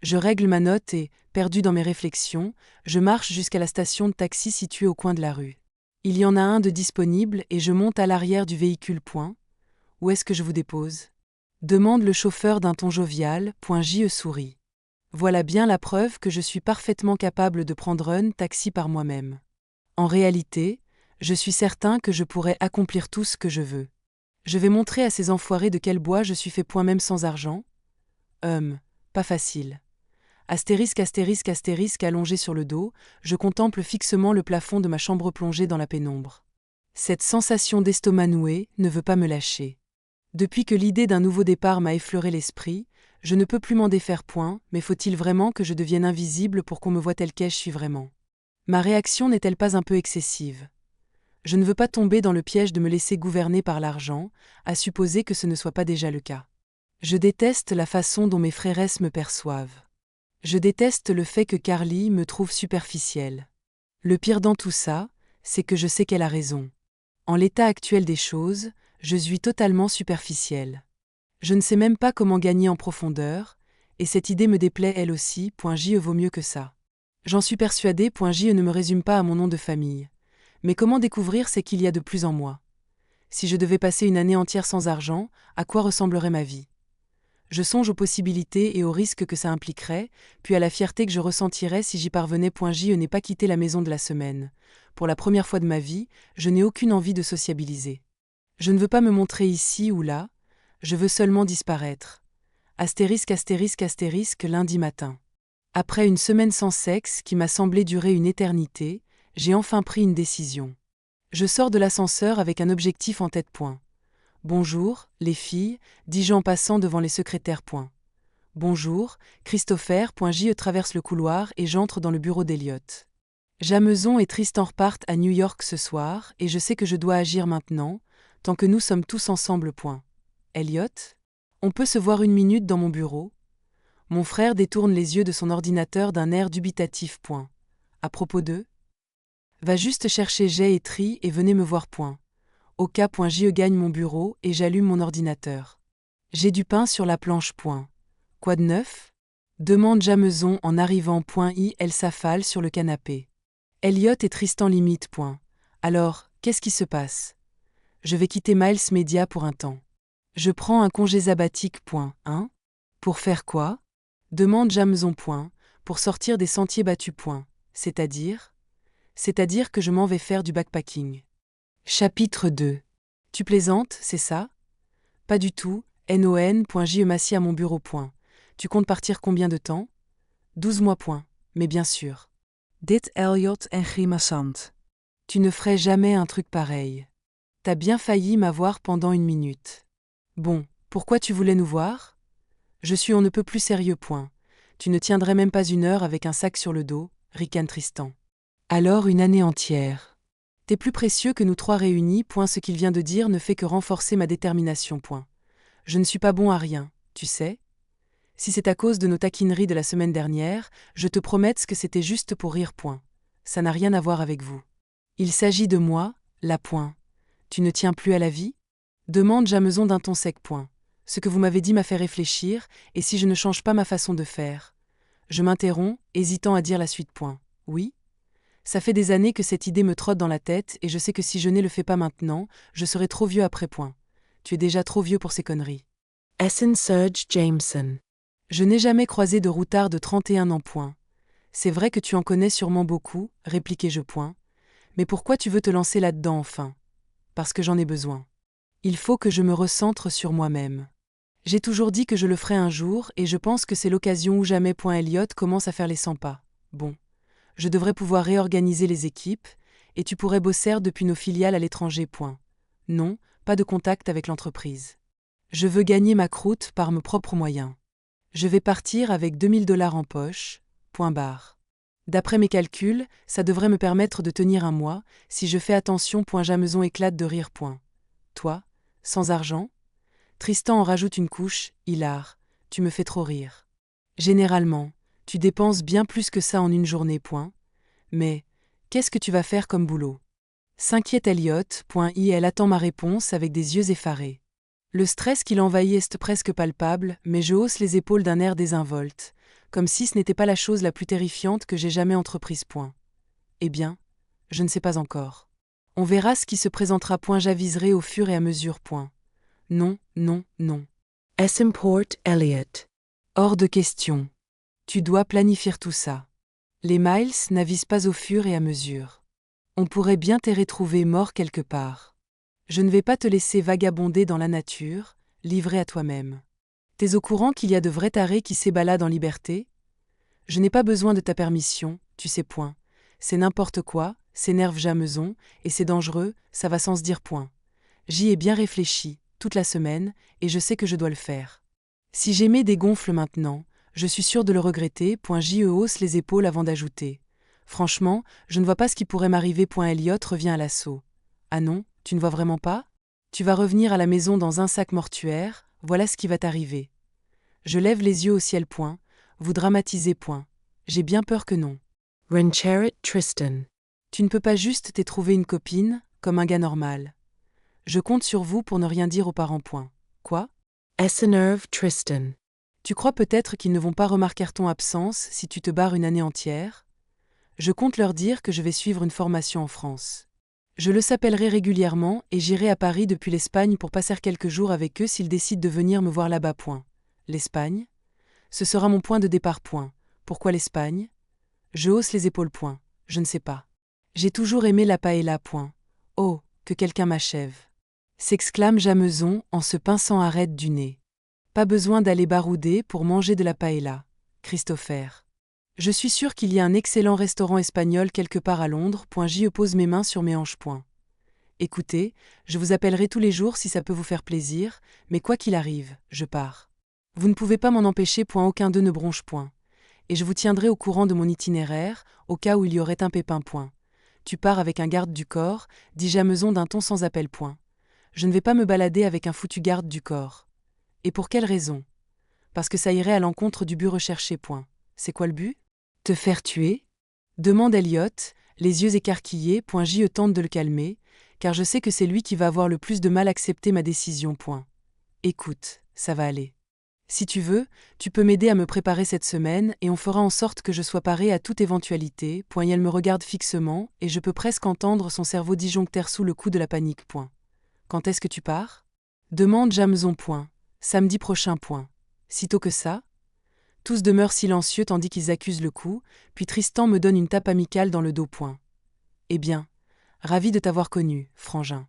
Je règle ma note et, perdu dans mes réflexions, je marche jusqu'à la station de taxi située au coin de la rue. Il y en a un de disponible et je monte à l'arrière du véhicule. Où est-ce que je vous dépose? Demande le chauffeur d'un ton jovial. J.E. sourit. Voilà bien la preuve que je suis parfaitement capable de prendre un taxi par moi-même. En réalité, je suis certain que je pourrais accomplir tout ce que je veux. Je vais montrer à ces enfoirés de quel bois je suis fait. Même sans argent. Pas facile. Astérisque astérisque astérisque allongé sur le dos, je contemple fixement le plafond de ma chambre plongée dans la pénombre. Cette sensation d'estomac noué ne veut pas me lâcher. Depuis que l'idée d'un nouveau départ m'a effleuré l'esprit, je ne peux plus m'en défaire. Mais faut-il vraiment que je devienne invisible pour qu'on me voie tel qu'est je suis vraiment? Ma réaction n'est-elle pas un peu excessive? Je ne veux pas tomber dans le piège de me laisser gouverner par l'argent, à supposer que ce ne soit pas déjà le cas. Je déteste la façon dont mes fréresses me perçoivent. Je déteste le fait que Carly me trouve superficielle. Le pire dans tout ça, c'est que je sais qu'elle a raison. En l'état actuel des choses, je suis totalement superficielle. Je ne sais même pas comment gagner en profondeur, et cette idée me déplaît elle aussi. J.E. vaut mieux que ça. J'en suis persuadée. J.E. ne me résume pas à mon nom de famille. Mais comment découvrir ce qu'il y a de plus en moi? Si je devais passer une année entière sans argent, à quoi ressemblerait ma vie? Je songe aux possibilités et aux risques que ça impliquerait, puis à la fierté que je ressentirais si j'y parvenais. J.E. n'est pas quitté la maison de la semaine. Pour la première fois de ma vie, je n'ai aucune envie de sociabiliser. Je ne veux pas me montrer ici ou là, je veux seulement disparaître. Astérisque astérisque astérisque lundi matin. Après une semaine sans sexe qui m'a semblé durer une éternité, j'ai enfin pris une décision. Je sors de l'ascenseur avec un objectif en tête. Bonjour, les filles, dis-je en passant devant les secrétaires. Bonjour, Christopher. J.E. traverse le couloir et j'entre dans le bureau d'Elliot. Jameson et Tristan repartent à New York ce soir et je sais que je dois agir maintenant, tant que nous sommes tous ensemble. Elliot? On peut se voir une minute dans mon bureau? Mon frère détourne les yeux de son ordinateur d'un air dubitatif. À propos d'eux? Va juste chercher Jay et Tri et venez me voir. Au cas. J.E. gagne mon bureau et j'allume mon ordinateur. J'ai du pain sur la planche. Quoi de neuf? Demande Jameson en arrivant. Elle s'affale sur le canapé. Elliot et Tristan limitent. Alors, qu'est-ce qui se passe? Je vais quitter Miles Media pour un temps. Je prends un congé sabbatique. Pour faire quoi? Demande Jameson. Pour sortir des sentiers battus. C'est-à-dire? C'est-à-dire que je m'en vais faire du backpacking. Chapitre 2. Tu plaisantes, c'est ça? Pas du tout. Non. J.E. m'assied à mon bureau. Tu comptes partir combien de temps? 12 mois. Mais bien sûr. Dit Elliot en grimaçant. Tu ne ferais jamais un truc pareil. T'as bien failli m'avoir pendant une minute. Bon, pourquoi tu voulais nous voir? Je suis on ne peut plus sérieux. Tu ne tiendrais même pas une heure avec un sac sur le dos, ricane Tristan. Alors une année entière. T'es plus précieux que nous trois réunis. Ce qu'il vient de dire ne fait que renforcer ma détermination. Je ne suis pas bon à rien, tu sais. Si c'est à cause de nos taquineries de la semaine dernière, je te promets que c'était juste pour rire. Ça n'a rien à voir avec vous. Il s'agit de moi, là. Tu ne tiens plus à la vie? Demande Jameson d'un ton sec. Ce que vous m'avez dit m'a fait réfléchir, et si je ne change pas ma façon de faire? Je m'interromps, hésitant à dire la suite. Oui? Ça fait des années que cette idée me trotte dans la tête, et je sais que si je ne le fais pas maintenant, je serai trop vieux après. Tu es déjà trop vieux pour ces conneries. Essen Serge Jameson. Je n'ai jamais croisé de routard de 31 ans. C'est vrai que tu en connais sûrement beaucoup, répliquai-je. Mais pourquoi tu veux te lancer là-dedans enfin? Parce que j'en ai besoin. Il faut que je me recentre sur moi-même. J'ai toujours dit que je le ferais un jour et je pense que c'est l'occasion ou jamais. Elliot commence à faire les 100 pas. Bon. Je devrais pouvoir réorganiser les équipes, et tu pourrais bosser depuis nos filiales à l'étranger. Non, pas de contact avec l'entreprise. Je veux gagner ma croûte par mes propres moyens. Je vais partir avec $2000 en poche. D'après mes calculs, ça devrait me permettre de tenir un mois, si je fais attention. Jameson éclate de rire. Toi, sans argent? Tristan en rajoute une couche, hilar. Tu me fais trop rire. Généralement, tu dépenses bien plus que ça en une journée. Mais, qu'est-ce que tu vas faire comme boulot? S'inquiète Elliot. Elle attend ma réponse avec des yeux effarés. Le stress qui l'envahit est presque palpable, mais je hausse les épaules d'un air désinvolte, comme si ce n'était pas la chose la plus terrifiante que j'ai jamais entreprise. Eh bien, je ne sais pas encore. On verra ce qui se présentera. J'aviserai au fur et à mesure. Non, non, non. Port Elliot. Hors de question. Tu dois planifier tout ça. Les miles n'avisent pas au fur et à mesure. On pourrait bien te retrouver mort quelque part. Je ne vais pas te laisser vagabonder dans la nature, livré à toi-même. T'es au courant qu'il y a de vrais tarés qui s'ébaladent en liberté? Je n'ai pas besoin de ta permission, tu sais point. C'est n'importe quoi, c'est nerve jameson, et c'est dangereux, ça va sans se dire point. J'y ai bien réfléchi, toute la semaine, et je sais que je dois le faire. Si j'aimais des gonfles maintenant, je suis sûr de le regretter. J.E. hausse les épaules avant d'ajouter. Franchement, je ne vois pas ce qui pourrait m'arriver. Elliot revient à l'assaut. Ah non, tu ne vois vraiment pas? Tu vas revenir à la maison dans un sac mortuaire, voilà ce qui va t'arriver. Je lève les yeux au ciel. Vous dramatisez. J'ai bien peur que non. Rancheret Tristan. Tu ne peux pas juste t'y trouver une copine, comme un gars normal. Je compte sur vous pour ne rien dire aux parents. Quoi? Essenerve Tristan. Tu crois peut-être qu'ils ne vont pas remarquer ton absence si tu te barres une année entière? Je compte leur dire que je vais suivre une formation en France. Je le s'appellerai régulièrement et j'irai à Paris depuis l'Espagne pour passer quelques jours avec eux s'ils décident de venir me voir là-bas. L'Espagne? Ce sera mon point de départ. Pourquoi l'Espagne? Je hausse les épaules. Je ne sais pas. J'ai toujours aimé la paella. Oh, que quelqu'un m'achève. S'exclame Jameson en se pinçant arrête du nez. Pas besoin d'aller barouder pour manger de la paella, Christopher. Je suis sûr qu'il y a un excellent restaurant espagnol quelque part à Londres. J'y pose mes mains sur mes hanches. Écoutez, je vous appellerai tous les jours si ça peut vous faire plaisir, mais quoi qu'il arrive, je pars. Vous ne pouvez pas m'en empêcher. Aucun d'eux ne bronche. Et je vous tiendrai au courant de mon itinéraire, au cas où il y aurait un pépin. Tu pars avec un garde du corps, dit Jameson d'un ton sans appel. Je ne vais pas me balader avec un foutu garde du corps. Et pour quelle raison? Parce que ça irait à l'encontre du but recherché. C'est quoi le but? Te faire tuer? Demande Elliot, les yeux écarquillés. J.E. tente de le calmer, car je sais que c'est lui qui va avoir le plus de mal à accepter ma décision. Écoute, ça va aller. Si tu veux, tu peux m'aider à me préparer cette semaine et on fera en sorte que je sois paré à toute éventualité. Elle me regarde fixement et je peux presque entendre son cerveau disjoncter sous le coup de la panique. Quand est-ce que tu pars? Demande Jameson. Samedi prochain. Sitôt que ça? Tous demeurent silencieux tandis qu'ils accusent le coup, puis Tristan me donne une tape amicale dans le dos. Eh bien, ravi de t'avoir connu, frangin.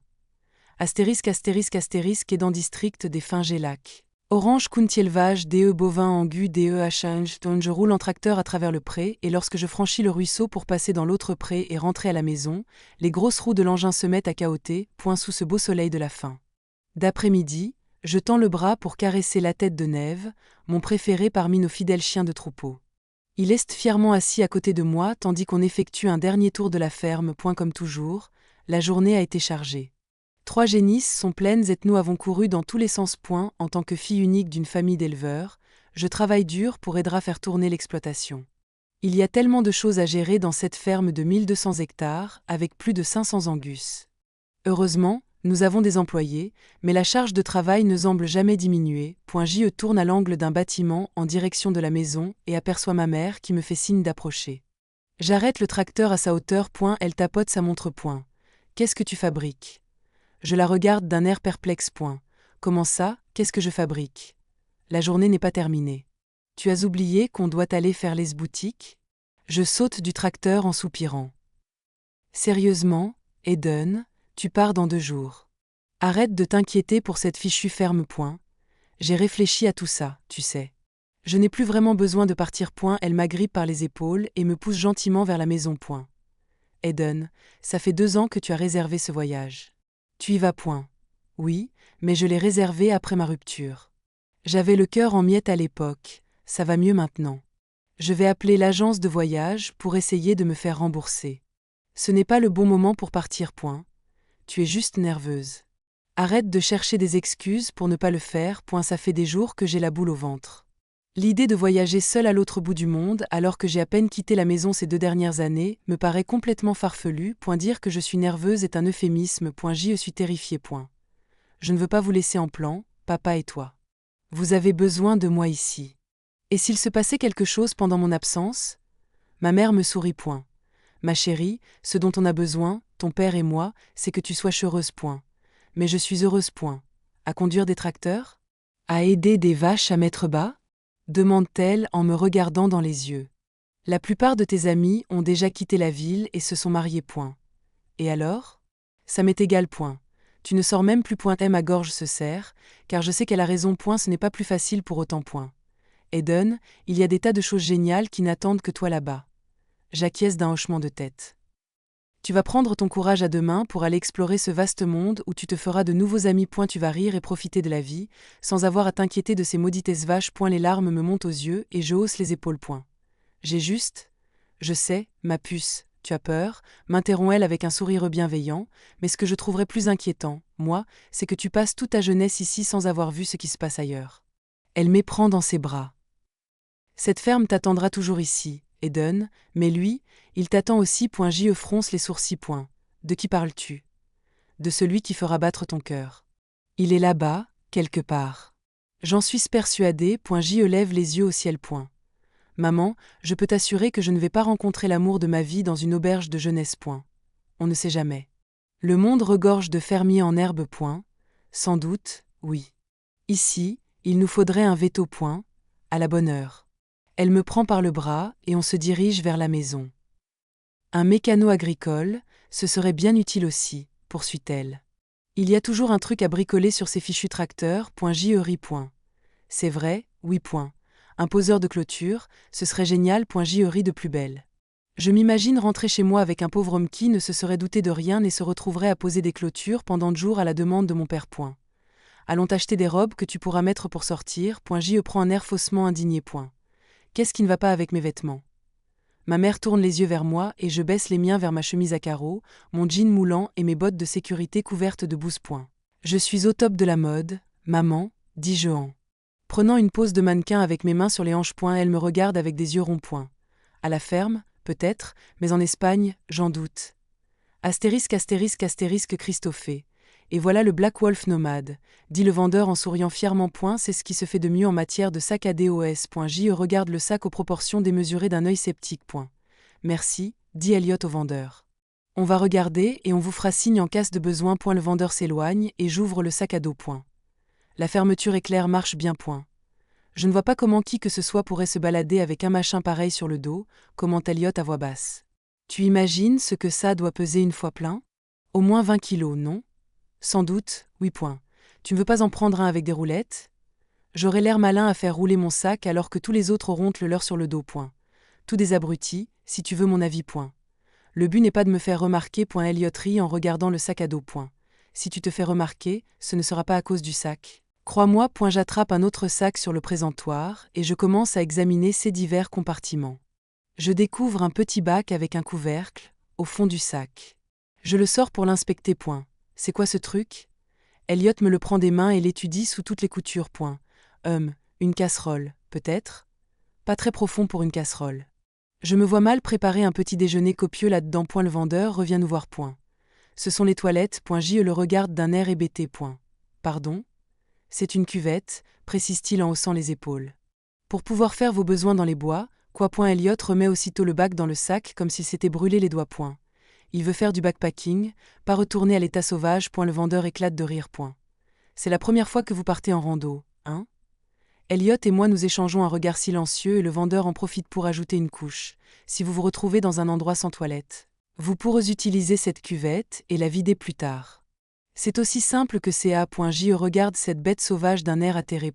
Astérisque et dans district des fins Gélac. Orange Countielvage, DE bovin angu, DE achange, je roule en tracteur à travers le pré, et lorsque je franchis le ruisseau pour passer dans l'autre pré et rentrer à la maison, les grosses roues de l'engin se mettent à cahoter, sous ce beau soleil de la fin. D'après-midi, je tends le bras pour caresser la tête de Neve, mon préféré parmi nos fidèles chiens de troupeau. Il est fièrement assis à côté de moi tandis qu'on effectue un dernier tour de la ferme. Comme toujours, la journée a été chargée. 3 génisses sont pleines et nous avons couru dans tous les sens. En tant que fille unique d'une famille d'éleveurs, je travaille dur pour aider à faire tourner l'exploitation. Il y a tellement de choses à gérer dans cette ferme de 1200 hectares, avec plus de 500 angus. Heureusement, nous avons des employés, mais la charge de travail ne semble jamais diminuer. J.E. tourne à l'angle d'un bâtiment en direction de la maison et aperçoit ma mère qui me fait signe d'approcher. J'arrête le tracteur à sa hauteur. Elle tapote sa montre. Qu'est-ce que tu fabriques? Je la regarde d'un air perplexe. Comment ça, qu'est-ce que je fabrique? La journée n'est pas terminée. Tu as oublié qu'on doit aller faire les boutiques? Je saute du tracteur en soupirant. Sérieusement, Eden, tu pars dans 2 jours. Arrête de t'inquiéter pour cette fichue ferme. J'ai réfléchi à tout ça, tu sais. Je n'ai plus vraiment besoin de partir. Elle m'agrippe par les épaules et me pousse gentiment vers la maison. Eden, ça fait 2 ans que tu as réservé ce voyage. Tu y vas. Oui, mais je l'ai réservé après ma rupture. J'avais le cœur en miettes à l'époque, ça va mieux maintenant. Je vais appeler l'agence de voyage pour essayer de me faire rembourser. Ce n'est pas le bon moment pour partir. Tu es juste nerveuse. Arrête de chercher des excuses pour ne pas le faire. Ça fait des jours que j'ai la boule au ventre. L'idée de voyager seule à l'autre bout du monde alors que j'ai à peine quitté la maison ces 2 dernières années me paraît complètement farfelue. Dire que je suis nerveuse est un euphémisme. Je suis terrifiée. Je ne veux pas vous laisser en plan, papa et toi. Vous avez besoin de moi ici. Et s'il se passait quelque chose pendant mon absence? Ma mère me sourit. Ma chérie, ce dont on a besoin, ton père et moi, c'est que tu sois heureuse. Point. Mais je suis heureuse. Point. À conduire des tracteurs? À aider des vaches à mettre bas? Demande-t-elle en me regardant dans les yeux. La plupart de tes amis ont déjà quitté la ville et se sont mariés. Point. Et alors? Ça m'est égal. Point. Tu ne sors même plus. Point. Ma gorge se serre, car je sais qu'elle a raison. Point. Ce n'est pas plus facile pour autant. Point. Eden, il y a des tas de choses géniales qui n'attendent que toi là-bas. J'acquiesce d'un hochement de tête. Tu vas prendre ton courage à deux mains pour aller explorer ce vaste monde où tu te feras de nouveaux amis. Point. Tu vas rire et profiter de la vie, sans avoir à t'inquiéter de ces maudites vaches. Point. Les larmes me montent aux yeux et je hausse les épaules. Point. J'ai juste. Je sais, ma puce, tu as peur, m'interrompt-elle avec un sourire bienveillant, mais ce que je trouverais plus inquiétant, moi, c'est que tu passes toute ta jeunesse ici sans avoir vu ce qui se passe ailleurs. Elle m'éprend dans ses bras. Cette ferme t'attendra toujours ici, Eden, mais lui, il t'attend aussi. J.E. fronce les sourcils. De qui parles-tu? De celui qui fera battre ton cœur. Il est là-bas, quelque part. J'en suis persuadée. J.E. lève les yeux au ciel. Maman, je peux t'assurer que je ne vais pas rencontrer l'amour de ma vie dans une auberge de jeunesse. On ne sait jamais. Le monde regorge de fermiers en herbe. Sans doute, oui. Ici, il nous faudrait un veto. À la bonne heure. Elle me prend par le bras et on se dirige vers la maison. Un mécano agricole, ce serait bien utile aussi, poursuit-elle. Il y a toujours un truc à bricoler sur ces fichus tracteurs. J.E. rit. C'est vrai, oui. Un poseur de clôture, ce serait génial. J.E. rit de plus belle. Je m'imagine rentrer chez moi avec un pauvre homme qui ne se serait douté de rien et se retrouverait à poser des clôtures pendant 2 jours à la demande de mon père. Allons t'acheter des robes que tu pourras mettre pour sortir. J.E. prend un air faussement indigné. Qu'est-ce qui ne va pas avec mes vêtements? Ma mère tourne les yeux vers moi et je baisse les miens vers ma chemise à carreaux, mon jean moulant et mes bottes de sécurité couvertes de bouse. Je suis au top de la mode, maman, dis-je en prenant une pose de mannequin avec mes mains sur les hanches. Elle me regarde avec des yeux ronds. À la ferme, peut-être, mais en Espagne, j'en doute. Astérisque Christophée. Et voilà le Black Wolf nomade, dit le vendeur en souriant fièrement. C'est ce qui se fait de mieux en matière de sac à DOS. J.E. regarde le sac aux proportions démesurées d'un œil sceptique. Merci, dit Elliot au vendeur. On va regarder et on vous fera signe en cas de besoin. Le vendeur s'éloigne et j'ouvre le sac à dos. La fermeture éclair marche bien. Je ne vois pas comment qui que ce soit pourrait se balader avec un machin pareil sur le dos, commente Elliot à voix basse. Tu imagines ce que ça doit peser une fois plein? Au moins 20 kilos, non? Sans doute, oui. Tu ne veux pas en prendre un avec des roulettes? J'aurai l'air malin à faire rouler mon sac alors que tous les autres auront le leur sur le dos. Tout des abrutis, si tu veux mon avis. Le but n'est pas de me faire remarquer. Elliot rit en regardant le sac à dos. Si tu te fais remarquer, ce ne sera pas à cause du sac. Crois-moi. J'attrape un autre sac sur le présentoir et je commence à examiner ces divers compartiments. Je découvre un petit bac avec un couvercle, au fond du sac. Je le sors pour l'inspecter. C'est quoi ce truc? Elliot me le prend des mains et l'étudie sous toutes les coutures. Une casserole, peut-être? Pas très profond pour une casserole. Je me vois mal préparer un petit déjeuner copieux là-dedans. Le vendeur revient nous voir. Ce sont les toilettes. J.E. le regarde d'un air hébété. Pardon? C'est une cuvette, précise-t-il en haussant les épaules. Pour pouvoir faire vos besoins dans les bois, quoi. Elliot remet aussitôt le bac dans le sac comme s'il s'était brûlé les doigts. Il veut faire du backpacking, pas retourner à l'état sauvage. Le vendeur éclate de rire. C'est la première fois que vous partez en rando, hein? Elliot et moi nous échangeons un regard silencieux et le vendeur en profite pour ajouter une couche. Si vous vous retrouvez dans un endroit sans toilette, vous pourrez utiliser cette cuvette et la vider plus tard. C'est aussi simple que c'est. J.E. regarde cette bête sauvage d'un air atterré.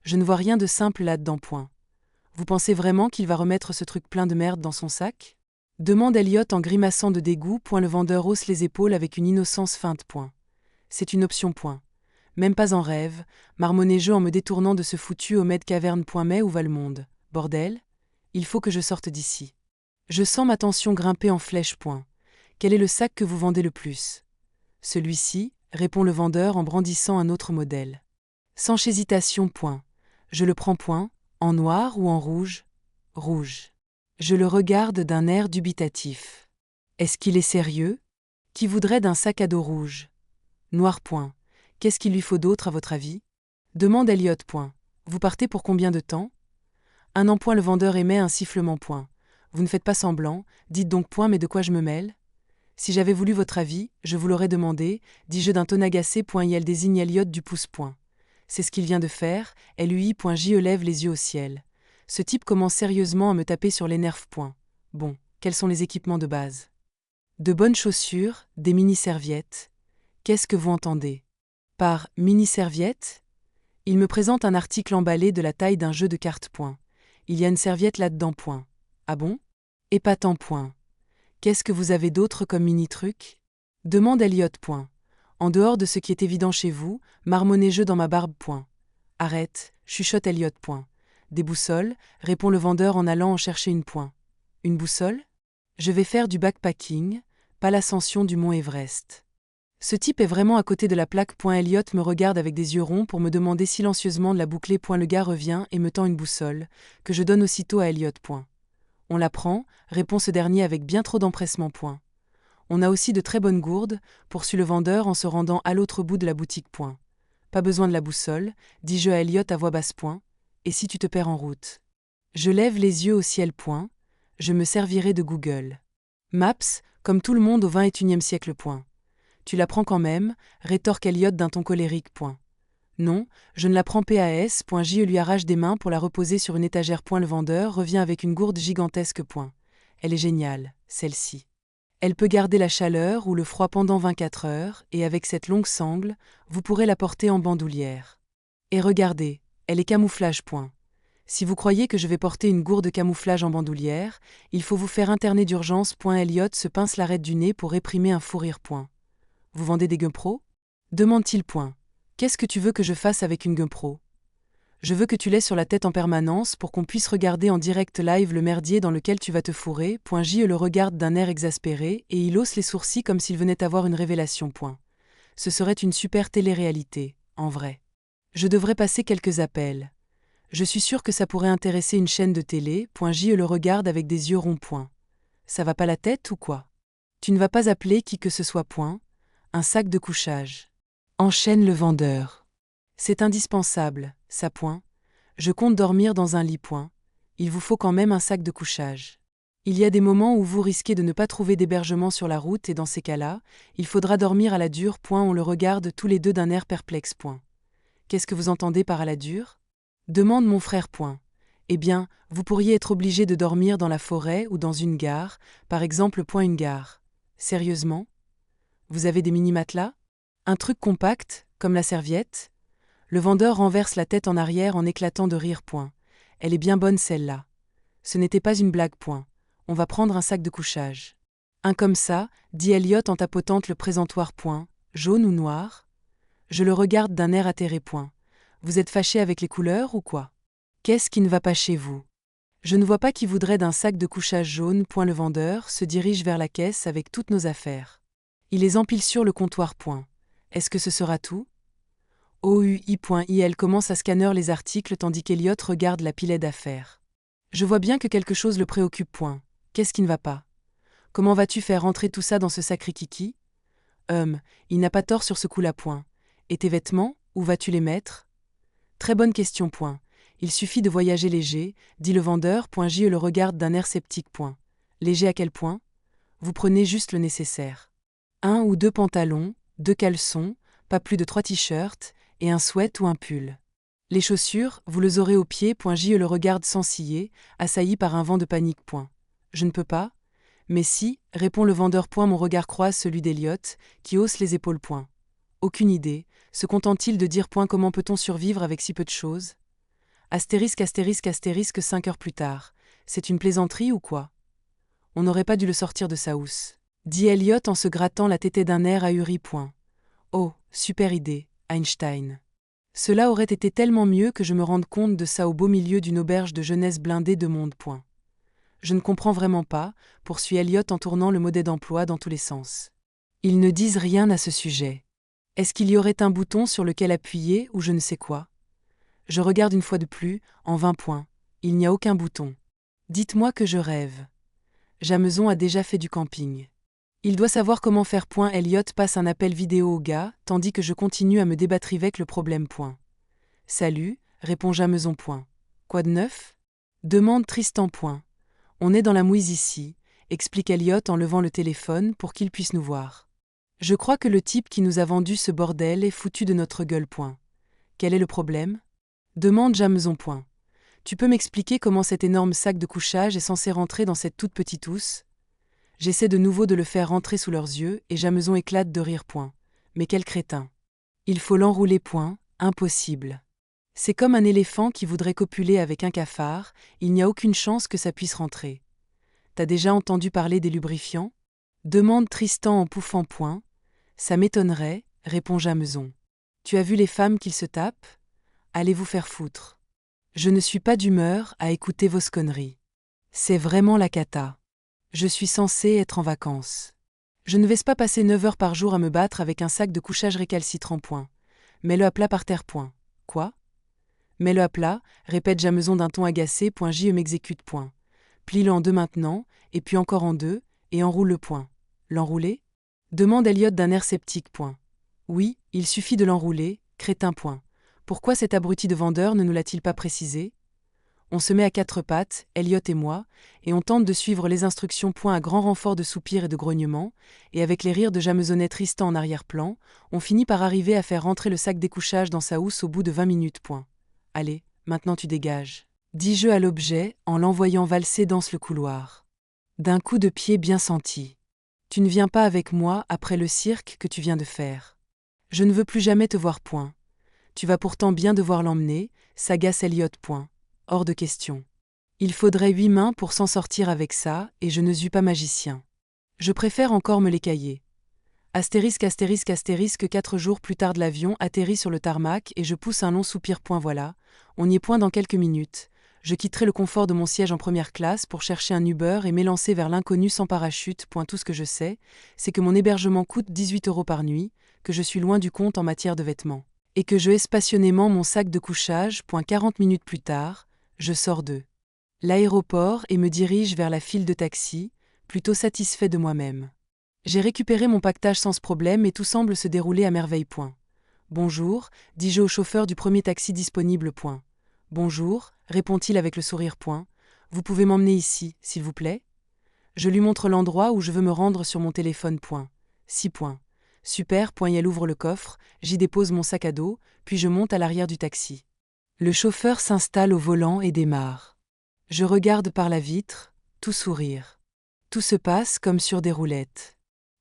Je ne vois rien de simple là-dedans. Vous pensez vraiment qu'il va remettre ce truc plein de merde dans son sac? Demande Elliot en grimaçant de dégoût. Le vendeur hausse les épaules avec une innocence feinte. C'est une option. Même pas en rêve, marmonnai-je en me détournant de ce foutu Homède caverne. Mais où va le monde? Bordel? Il faut que je sorte d'ici. Je sens ma tension grimper en flèche. Quel est le sac que vous vendez le plus? Celui-ci, répond le vendeur en brandissant un autre modèle. Sans hésitation. Je le prends. En noir ou en rouge? Rouge. Je le regarde d'un air dubitatif. Est-ce qu'il est sérieux? Qui voudrait d'un sac à dos rouge? Noir. Qu'est-ce qu'il lui faut d'autre à votre avis? Demande Elliot. Vous partez pour combien de temps? 1 an. Le vendeur émet un sifflement. Vous ne faites pas semblant, dites donc point mais de quoi je me mêle? Si j'avais voulu votre avis, je vous l'aurais demandé, dis-je d'un ton agacé. Il désigne Elliot du pouce. C'est ce qu'il vient de faire, lui.je lève les yeux au ciel. Ce type commence sérieusement à me taper sur les nerfs. Bon, quels sont les équipements de base? De bonnes chaussures, des mini-serviettes. Qu'est-ce que vous entendez par mini-serviette? Il me présente un article emballé de la taille d'un jeu de cartes. Il y a une serviette là-dedans. Ah bon? Épatant. Qu'est-ce que vous avez d'autre comme mini-truc? Demande Elliot. En dehors de ce qui est évident chez vous, marmonnez-je dans ma barbe. Arrête, chuchote Elliot. Des boussoles, répond le vendeur en allant en chercher une. Une boussole? Je vais faire du backpacking, pas l'ascension du mont Everest. Ce type est vraiment à côté de la plaque. Elliot me regarde avec des yeux ronds pour me demander silencieusement de la boucler. Le gars revient et me tend une boussole, que je donne aussitôt à Elliot. On la prend, répond ce dernier avec bien trop d'empressement. On a aussi de très bonnes gourdes, poursuit le vendeur en se rendant à l'autre bout de la boutique. Pas besoin de la boussole, dis-je à Elliot à voix basse. Et si tu te perds en route? Je lève les yeux au ciel. Je me servirai de Google Maps, comme tout le monde au XXIe siècle. Tu la prends quand même, rétorque Elliot d'un ton colérique. Non, je ne la prends pas. Je lui arrache des mains pour la reposer sur une étagère. Le vendeur revient avec une gourde gigantesque. Elle est géniale, celle-ci. Elle peut garder la chaleur ou le froid pendant 24 heures, et avec cette longue sangle, vous pourrez la porter en bandoulière. Et regardez, elle est camouflage. Si vous croyez que je vais porter une gourde camouflage en bandoulière, il faut vous faire interner d'urgence. Elliot se pince l'arête du nez pour réprimer un fou rire. Vous vendez des GoPro? Demande-t-il. Qu'est-ce que tu veux que je fasse avec une GoPro? Je veux que tu l'aies sur la tête en permanence pour qu'on puisse regarder en direct live le merdier dans lequel tu vas te fourrer. Je le regarde d'un air exaspéré et il hausse les sourcils comme s'il venait avoir une révélation. Ce serait une super télé-réalité, en vrai. Je devrais passer quelques appels. Je suis sûr que ça pourrait intéresser une chaîne de télé. Je le regarde avec des yeux ronds. Ça va pas la tête ou quoi? Tu ne vas pas appeler qui que ce soit. Un sac de couchage. Enchaîne le vendeur. C'est indispensable, ça. Je compte dormir dans un lit. Il vous faut quand même un sac de couchage. Il y a des moments où vous risquez de ne pas trouver d'hébergement sur la route et dans ces cas-là, il faudra dormir à la dure. On le regarde tous les deux d'un air perplexe. Qu'est-ce que vous entendez par à la dure? Demande mon frère. Eh bien, vous pourriez être obligé de dormir dans la forêt ou dans une gare, par exemple. Une gare. Sérieusement? Vous avez des mini-matelas? Un truc compact, comme la serviette? Le vendeur renverse la tête en arrière en éclatant de rire. Elle est bien bonne celle-là. Ce n'était pas une blague. On va prendre un sac de couchage. Un comme ça, dit Elliot en tapotant le présentoir. Jaune ou noir? Je le regarde d'un air atterré. Vous êtes fâché avec les couleurs ou quoi? Qu'est-ce qui ne va pas chez vous? Je ne vois pas qui voudrait d'un sac de couchage jaune. Le vendeur se dirige vers la caisse avec toutes nos affaires. Il les empile sur le comptoir. Est-ce que ce sera tout? Elle commence à scanner les articles tandis qu'Elliot regarde la pilette d'affaires. Je vois bien que quelque chose le préoccupe. Qu'est-ce qui ne va pas? Comment vas-tu faire rentrer tout ça dans ce sacré kiki? Il n'a pas tort sur ce coup-là. Et tes vêtements, où vas-tu les mettre? Très bonne question. Il suffit de voyager léger, dit le vendeur. Je le regarde d'un air sceptique. Léger à quel point? Vous prenez juste le nécessaire. 1 ou 2 pantalons, 2 caleçons, pas plus de 3 t-shirts, et un sweat ou un pull. Les chaussures, vous les aurez aux pieds. Je le regarde sans ciller, assailli par un vent de panique. Je ne peux pas? Mais si, répond le vendeur. Mon regard croise celui d'Elliot, qui hausse les épaules. Aucune idée, se contente-t-il de dire. Comment peut-on survivre avec si peu de choses? Astérisque 5 heures plus tard. C'est une plaisanterie ou quoi? On n'aurait pas dû le sortir de sa housse, dit Elliot en se grattant la tétée d'un air ahuri. Oh, super idée, Einstein. Cela aurait été tellement mieux que je me rende compte de ça au beau milieu d'une auberge de jeunesse blindée de monde. Je ne comprends vraiment pas, poursuit Elliot en tournant le modèle d'emploi dans tous les sens. Ils ne disent rien à ce sujet. Est-ce qu'il y aurait un bouton sur lequel appuyer ou je ne sais quoi? Je regarde une fois de plus, en 20. Il n'y a aucun bouton. Dites-moi que je rêve. Jameson a déjà fait du camping. Il doit savoir comment faire. Elliot passe un appel vidéo au gars, tandis que je continue à me débattre avec le problème. Salut, répond Jameson. Quoi de neuf? Demande Tristan. On est dans la mouise ici, explique Elliot en levant le téléphone pour qu'il puisse nous voir. Je crois que le type qui nous a vendu ce bordel est foutu de notre gueule. Quel est le problème? Demande Jameson. Tu peux m'expliquer comment cet énorme sac de couchage est censé rentrer dans cette toute petite housse? J'essaie de nouveau de le faire rentrer sous leurs yeux et Jameson éclate de rire. Mais quel crétin! Il faut l'enrouler. Impossible. C'est comme un éléphant qui voudrait copuler avec un cafard, il n'y a aucune chance que ça puisse rentrer. T'as déjà entendu parler des lubrifiants? Demande Tristan en pouffant. Ça m'étonnerait, répond Jameson. Tu as vu les femmes qu'ils se tapent? Allez vous faire foutre. Je ne suis pas d'humeur à écouter vos conneries. C'est vraiment la cata. Je suis censé être en vacances. Je ne vais pas passer 9 heures par jour à me battre avec un sac de couchage récalcitrant. Mets-le à plat par terre. Quoi? Mets-le à plat, répète Jameson d'un ton agacé. Je m'exécute. Plie-le en deux maintenant, et puis encore en deux, et enroule-le. L'enrouler? Demande Elliot d'un air sceptique. Oui, il suffit de l'enrouler, crétin. Pourquoi cet abruti de vendeur ne nous l'a-t-il pas précisé? On se met à quatre pattes, Elliot et moi, et on tente de suivre les instructions. À grand renfort de soupirs et de grognements, et avec les rires de Jameson et Tristan en arrière-plan, on finit par arriver à faire rentrer le sac d'écouchage dans sa housse au bout de 20 minutes. Allez, maintenant tu dégages, dis-je à l'objet en l'envoyant valser dans le couloir. D'un coup de pied bien senti. Tu ne viens pas avec moi après le cirque que tu viens de faire. Je ne veux plus jamais te voir. Tu vas pourtant bien devoir l'emmener, s'agace Elliot. Hors de question. Il faudrait 8 mains pour s'en sortir avec ça, et je ne suis pas magicien. Je préfère encore me l'écailler. Astérisque 4 jours plus tard l'avion atterrit sur le tarmac et je pousse un long soupir. Voilà, on y est dans quelques minutes. Je quitterai le confort de mon siège en première classe pour chercher un Uber et m'élancer vers l'inconnu sans parachute. Tout ce que je sais, c'est que mon hébergement coûte 18 € par nuit, que je suis loin du compte en matière de vêtements, et que je hesse passionnément mon sac de couchage. 40 minutes plus tard, je sors de l'aéroport et me dirige vers la file de taxi, plutôt satisfait de moi-même. J'ai récupéré mon paquetage sans problème et tout semble se dérouler à merveille. Bonjour, dis-je au chauffeur du premier taxi disponible. Bonjour, répond-il avec le sourire. Vous pouvez m'emmener ici, s'il vous plaît? Je lui montre l'endroit où je veux me rendre sur mon téléphone. 6. Super. Elle ouvre le coffre, j'y dépose mon sac à dos, puis je monte à l'arrière du taxi. Le chauffeur s'installe au volant et démarre. Je regarde par la vitre, tout sourire. Tout se passe comme sur des roulettes.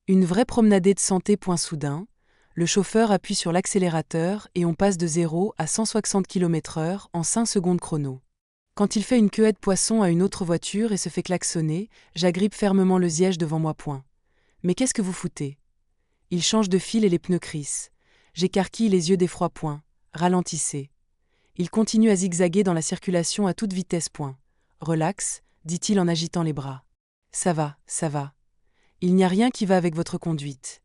Une vraie promenade de santé. Soudain, le chauffeur appuie sur l'accélérateur et on passe de 0 à 160 km/h en 5 secondes chrono. Quand il fait une queuette poisson à une autre voiture et se fait klaxonner, j'agrippe fermement le siège devant moi. Mais qu'est-ce que vous foutez? Il change de fil et les pneus crissent. J'écarquille les yeux d'effroi. Ralentissez. Il continue à zigzaguer dans la circulation à toute vitesse. Relax, dit-il en agitant les bras. Ça va. Il n'y a rien qui va avec votre conduite.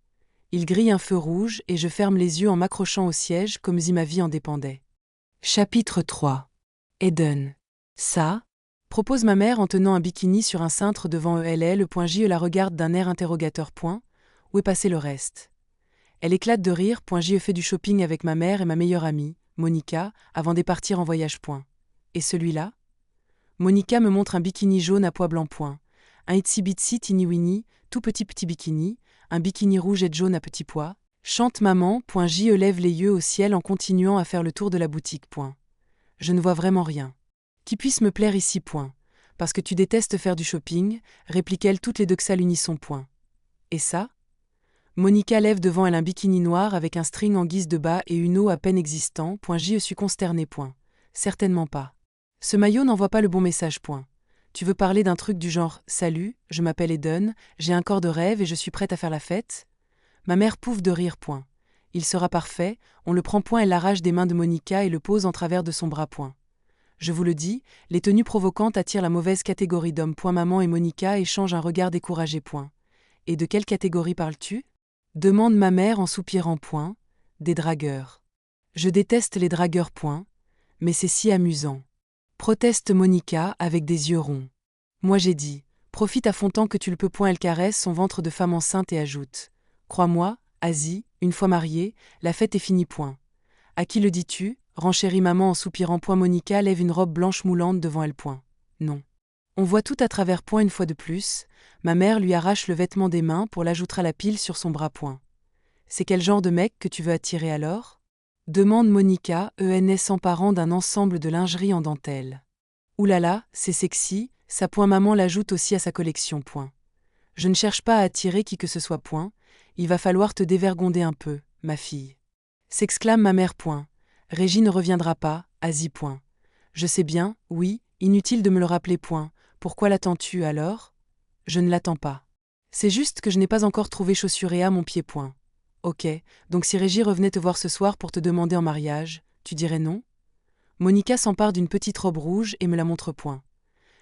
Il grille un feu rouge et je ferme les yeux en m'accrochant au siège comme si ma vie en dépendait. Chapitre 3. Eden. Ça? Propose ma mère en tenant un bikini sur un cintre devant elle. Je la regarde d'un air interrogateur. Où est passé le reste? Elle éclate de rire. Je fais du shopping avec ma mère et ma meilleure amie, Monica, avant de partir en voyage. Et celui-là? Monica me montre un bikini jaune à pois blanc. Un itsy-bitsy teeny-weeny, tout petit bikini, un bikini rouge et jaune à petits pois. Chante maman. Je lève les yeux au ciel en continuant à faire le tour de la boutique. Je ne vois vraiment rien. Qui puisse me plaire ici. Parce que tu détestes faire du shopping, répliquent-elles toutes les deux à l'unisson. Et ça? Monica lève devant elle un bikini noir avec un string en guise de bas et une eau à peine existant. Je suis consterné. Certainement pas. Ce maillot n'envoie pas le bon message. Tu veux parler d'un truc du genre « Salut, je m'appelle Eden, j'ai un corps de rêve et je suis prête à faire la fête ?» Ma mère pouffe de rire. Il sera parfait, on le prend. Elle l'arrache des mains de Monica et le pose en travers de son bras. Je vous le dis, les tenues provocantes attirent la mauvaise catégorie d'hommes. Maman et Monica échangent un regard découragé. Et de quelle catégorie parles-tu? Demande ma mère en soupirant. Des dragueurs. Je déteste les dragueurs. Mais c'est si amusant. Proteste Monica avec des yeux ronds. Moi j'ai dit, profite à fond tant que tu le peux. Elle caresse son ventre de femme enceinte et ajoute. Crois-moi, Asie, une fois mariée, la fête est finie. À qui le dis-tu? Renchérit maman en soupirant. Monica lève une robe blanche moulante devant elle. Non. On voit tout à travers point une fois de plus, ma mère lui arrache le vêtement des mains pour l'ajouter à la pile sur son bras point. C'est quel genre de mec que tu veux attirer alors? Demande Monica, s'emparant d'un ensemble de lingerie en dentelle. Oulala, c'est sexy, sa point maman l'ajoute aussi à sa collection point. Je ne cherche pas à attirer qui que ce soit point, il va falloir te dévergonder un peu, ma fille. S'exclame ma mère point. Régie ne reviendra pas, Asie point. Je sais bien, oui, inutile de me le rappeler point. Pourquoi l'attends-tu alors? Je ne l'attends pas. C'est juste que je n'ai pas encore trouvé chaussuréa mon pied point. Ok, donc si Régie revenait te voir ce soir pour te demander en mariage, tu dirais non? Monica s'empare d'une petite robe rouge et me la montre point.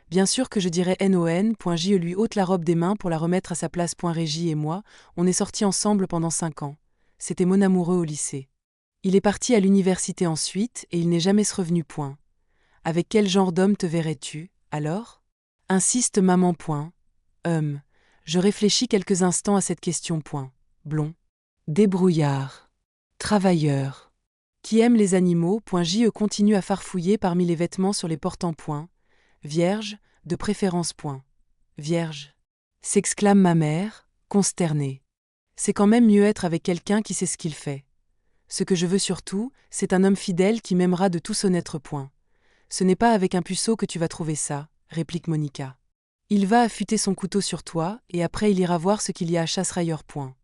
Bien sûr que je dirais non. J lui ôte la robe des mains pour la remettre à sa place. Régie et moi, on est sortis ensemble pendant 5 ans. C'était mon amoureux au lycée. Il est parti à l'université ensuite et il n'est jamais revenu point. Avec quel genre d'homme te verrais-tu, alors? Insiste maman point. Je réfléchis quelques instants à cette question point. Blond. Débrouillard. Travailleur. Qui aime les animaux. J continue à farfouiller parmi les vêtements sur les portants point. Vierge, de préférence point. Vierge. S'exclame ma mère, consternée. C'est quand même mieux être avec quelqu'un qui sait ce qu'il fait. Ce que je veux surtout, c'est un homme fidèle qui m'aimera de tout son être point. Ce n'est pas avec un puceau que tu vas trouver ça, réplique Monica. Il va affûter son couteau sur toi, et après il ira voir ce qu'il y a à Chasserailleur point.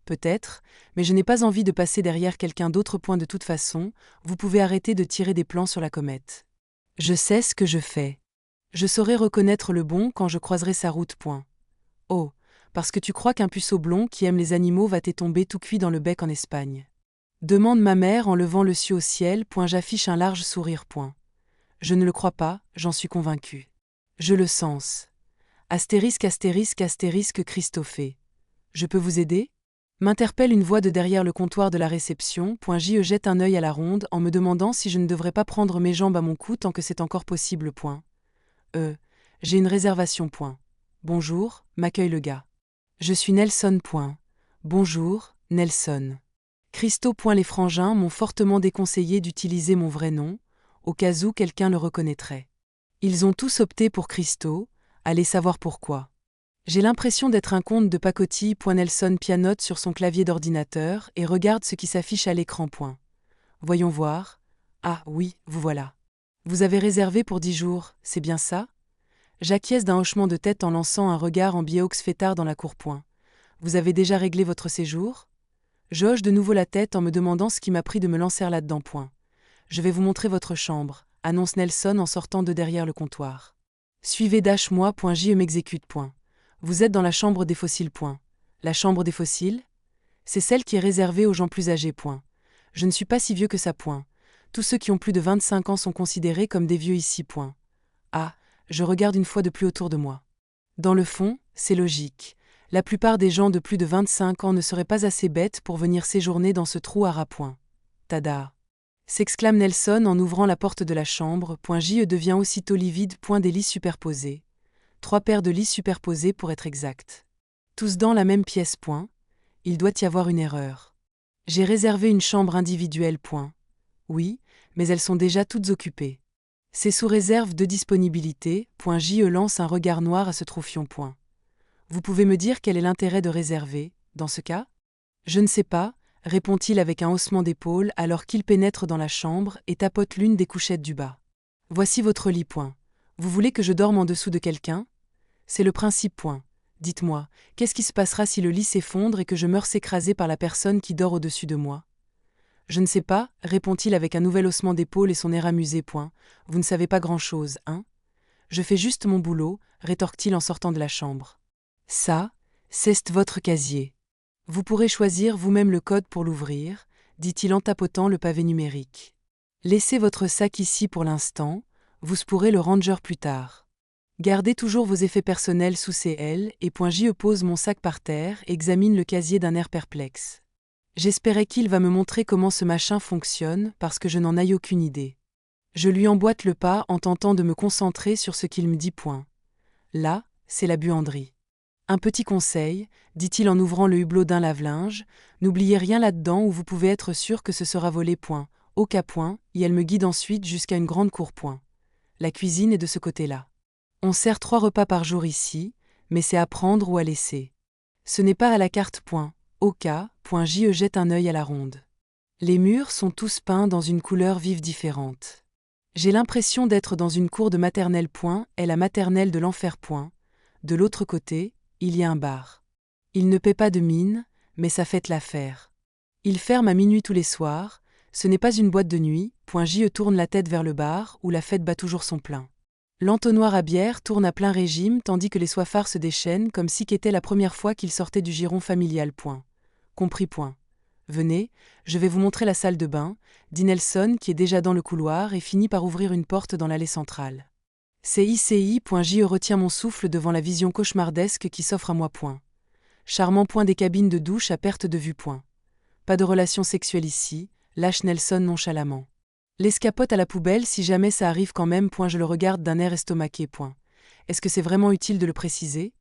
Peut-être, mais je n'ai pas envie de passer derrière quelqu'un d'autre point de toute façon, vous pouvez arrêter de tirer des plans sur la comète. Je sais ce que je fais. Je saurai reconnaître le bon quand je croiserai sa route point. Oh, parce que tu crois qu'un puceau blond qui aime les animaux va tomber tout cuit dans le bec en Espagne. Demande ma mère en levant le ciel au ciel. J'affiche un large sourire point. Je ne le crois pas, j'en suis convaincu. Je le sens. Astérisque astérisque astérisque Christophée. Je peux vous aider? M'interpelle une voix de derrière le comptoir de la réception. J jette un œil à la ronde en me demandant si je ne devrais pas prendre mes jambes à mon cou tant que c'est encore possible point. J'ai une réservation point. Bonjour, m'accueille le gars. Je suis Nelson point. Bonjour, Nelson. Christo point. Les frangins m'ont fortement déconseillé d'utiliser mon vrai nom, au cas où quelqu'un le reconnaîtrait. Ils ont tous opté pour Christo, allez savoir pourquoi. J'ai l'impression d'être un conte de pacotille. Nelson pianote sur son clavier d'ordinateur et regarde ce qui s'affiche à l'écran point. Voyons voir. Ah oui, vous voilà. Vous avez réservé pour 10 jours, c'est bien ça? J'acquiesce d'un hochement de tête en lançant un regard en biais fêtard dans la cour point. Vous avez déjà réglé votre séjour? Je hoche de nouveau la tête en me demandant ce qui m'a pris de me lancer là-dedans point. Je vais vous montrer votre chambre, annonce Nelson en sortant de derrière le comptoir. Suivez moi. J m'exécute point. Vous êtes dans la chambre des fossiles point. La chambre des fossiles? C'est celle qui est réservée aux gens plus âgés point. Je ne suis pas si vieux que ça point. Tous ceux qui ont plus de 25 ans sont considérés comme des vieux ici point. Ah, je regarde une fois de plus autour de moi. Dans le fond, c'est logique. La plupart des gens de plus de 25 ans ne seraient pas assez bêtes pour venir séjourner dans ce trou à ras point. Tada! S'exclame Nelson en ouvrant la porte de la chambre. J devient aussitôt livide. Des lits superposés. 3 paires de lits superposés pour être exact. Tous dans la même pièce point. Il doit y avoir une erreur. J'ai réservé une chambre individuelle point. Oui, mais elles sont déjà toutes occupées. C'est sous réserve de disponibilité. J lance un regard noir à ce troufion point. Vous pouvez me dire quel est l'intérêt de réserver, dans ce cas? Je ne sais pas, répond-il avec un haussement d'épaule alors qu'il pénètre dans la chambre et tapote l'une des couchettes du bas. Voici votre lit point. Vous voulez que je dorme en dessous de quelqu'un? C'est le principe point. Dites-moi, qu'est-ce qui se passera si le lit s'effondre et que je meurs écrasé par la personne qui dort au-dessus de moi? Je ne sais pas, répond-il avec un nouvel haussement d'épaule et son air amusé point. Vous ne savez pas grand-chose, hein? Je fais juste mon boulot, rétorque-t-il en sortant de la chambre. Ça, c'est votre casier. Vous pourrez choisir vous-même le code pour l'ouvrir, dit-il en tapotant le pavé numérique. Laissez votre sac ici pour l'instant, vous pourrez le ranger plus tard. Gardez toujours vos effets personnels sous CL et J pose mon sac par terre et examine le casier d'un air perplexe. J'espérais qu'il va me montrer comment ce machin fonctionne parce que je n'en ai aucune idée. Je lui emboîte le pas en tentant de me concentrer sur ce qu'il me dit point. Là, c'est la buanderie. Un petit conseil, dit-il en ouvrant le hublot d'un lave-linge, n'oubliez rien là-dedans ou vous pouvez être sûr que ce sera volé point. Au cas point, et elle me guide ensuite jusqu'à une grande cour point. La cuisine est de ce côté-là. On sert 3 repas par jour ici, mais c'est à prendre ou à laisser. Ce n'est pas à la carte. Au cas. Je jette un œil à la ronde. Les murs sont tous peints dans une couleur vive différente. J'ai l'impression d'être dans une cour de maternelle. Est la maternelle de l'enfer. De l'autre côté, il y a un bar. Il ne paie pas de mine, mais ça fait l'affaire. Il ferme à minuit tous les soirs, ce n'est pas une boîte de nuit. Je tourne la tête vers le bar où la fête bat toujours son plein. L'entonnoir à bière tourne à plein régime tandis que les soifards se déchaînent comme si qu'était la première fois qu'ils sortaient du giron familial. Compris. Venez, je vais vous montrer la salle de bain, dit Nelson qui est déjà dans le couloir et finit par ouvrir une porte dans l'allée centrale. Je retient mon souffle devant la vision cauchemardesque qui s'offre à moi. Charmant. Des cabines de douche à perte de vue. Pas de relation sexuelle ici, lâche Nelson nonchalamment. L'escapote à la poubelle si jamais ça arrive quand même. Je le regarde d'un air estomaqué. Est-ce que c'est vraiment utile de le préciser ?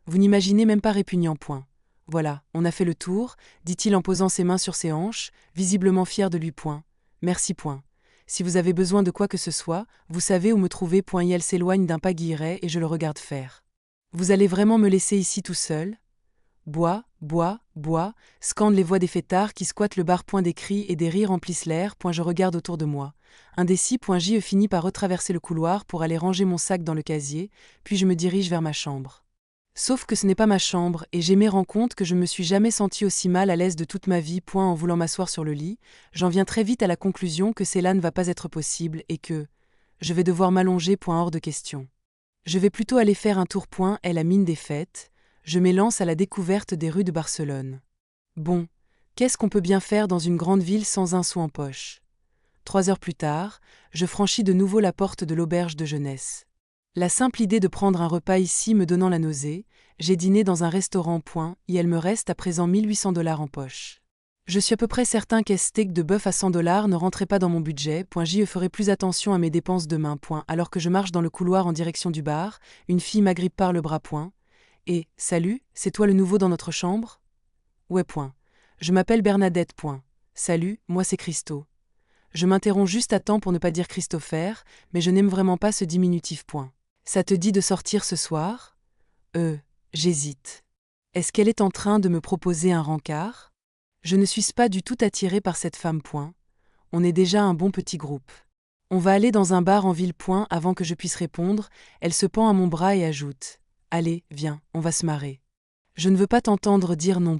Vous n'imaginez même pas répugnant. Voilà, on a fait le tour, dit-il en posant ses mains sur ses hanches, visiblement fier de lui. Merci. Si vous avez besoin de quoi que ce soit, vous savez où me trouver. Et elle s'éloigne d'un pas guilleret et je le regarde faire. Vous allez vraiment me laisser ici tout seul ? Bois, scandent les voix des fêtards qui squattent le bar. Des cris et des rires remplissent l'air. Je regarde autour de moi. Indécis. Je finis par retraverser le couloir pour aller ranger mon sac dans le casier, puis je me dirige vers ma chambre. Sauf que ce n'est pas ma chambre, et je me rends compte que je me suis jamais senti aussi mal à l'aise de toute ma vie. En voulant m'asseoir sur le lit, j'en viens très vite à la conclusion que cela ne va pas être possible et que je vais devoir m'allonger. Hors de question. Je vais plutôt aller faire un tour. Est la mine défaite. Je m'élance à la découverte des rues de Barcelone. Bon, qu'est-ce qu'on peut bien faire dans une grande ville sans un sou en poche ? 3 heures plus tard, je franchis de nouveau la porte de l'auberge de jeunesse. La simple idée de prendre un repas ici me donnant la nausée, j'ai dîné dans un restaurant. Et elle me reste à présent $1800 en poche. Je suis à peu près certain qu'un steak de bœuf à $100 ne rentrait pas dans mon budget. Je ferai plus attention à mes dépenses demain. Alors que je marche dans le couloir en direction du bar, une fille m'agrippe par le bras. Et, salut, c'est toi le nouveau dans notre chambre ? Ouais. Je m'appelle Bernadette. Salut, moi c'est Christo. Je m'interromps juste à temps pour ne pas dire Christopher, mais je n'aime vraiment pas ce diminutif. Ça te dit de sortir ce soir ? J'hésite. Est-ce qu'elle est en train de me proposer un rencard ? Je ne suis pas du tout attirée par cette femme. On est déjà un bon petit groupe. On va aller dans un bar en ville. Avant que je puisse répondre, elle se pend à mon bras et ajoute : Allez, viens, on va se marrer. Je ne veux pas t'entendre dire non.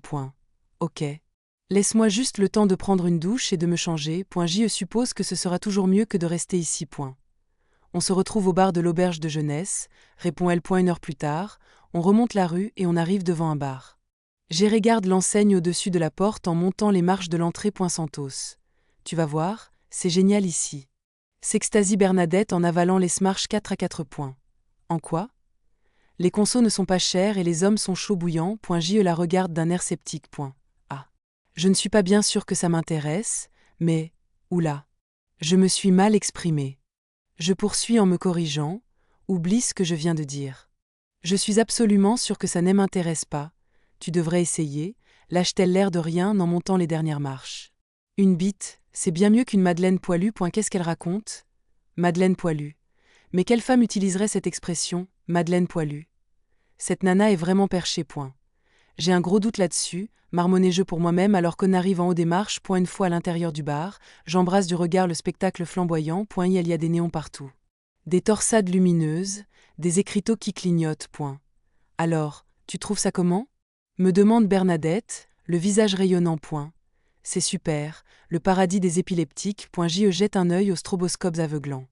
Ok. Laisse-moi juste le temps de prendre une douche et de me changer. Je suppose que ce sera toujours mieux que de rester ici. On se retrouve au bar de l'auberge de jeunesse, répond-elle. 1 heure plus tard, on remonte la rue et on arrive devant un bar. Je regarde l'enseigne au-dessus de la porte en montant les marches de l'entrée. Santos. Tu vas voir, c'est génial ici. S'extasie Bernadette en avalant les Smarch 4 à 4. En quoi ? Les consos ne sont pas chers et les hommes sont chauds bouillants. Je la regarde d'un air sceptique. Ah. Je ne suis pas bien sûre que ça m'intéresse, mais, oula. Je me suis mal exprimée. Je poursuis en me corrigeant, oublie ce que je viens de dire. Je suis absolument sûre que ça ne m'intéresse pas. Tu devrais essayer, lâche-t-elle l'air de rien en montant les dernières marches. Une bite, c'est bien mieux qu'une madeleine poilue. Qu'est-ce qu'elle raconte ? Madeleine poilue. Mais quelle femme utiliserait cette expression, madeleine poilue ? Cette nana est vraiment perchée. J'ai un gros doute là-dessus, marmonnai-je pour moi-même alors qu'on arrive en haut des marches. Une fois à l'intérieur du bar, j'embrasse du regard le spectacle flamboyant. Il y a des néons partout. Des torsades lumineuses, des écriteaux qui clignotent. Alors, tu trouves ça comment ? Me demande Bernadette, le visage rayonnant. C'est super, le paradis des épileptiques. Je jette un œil aux stroboscopes aveuglants.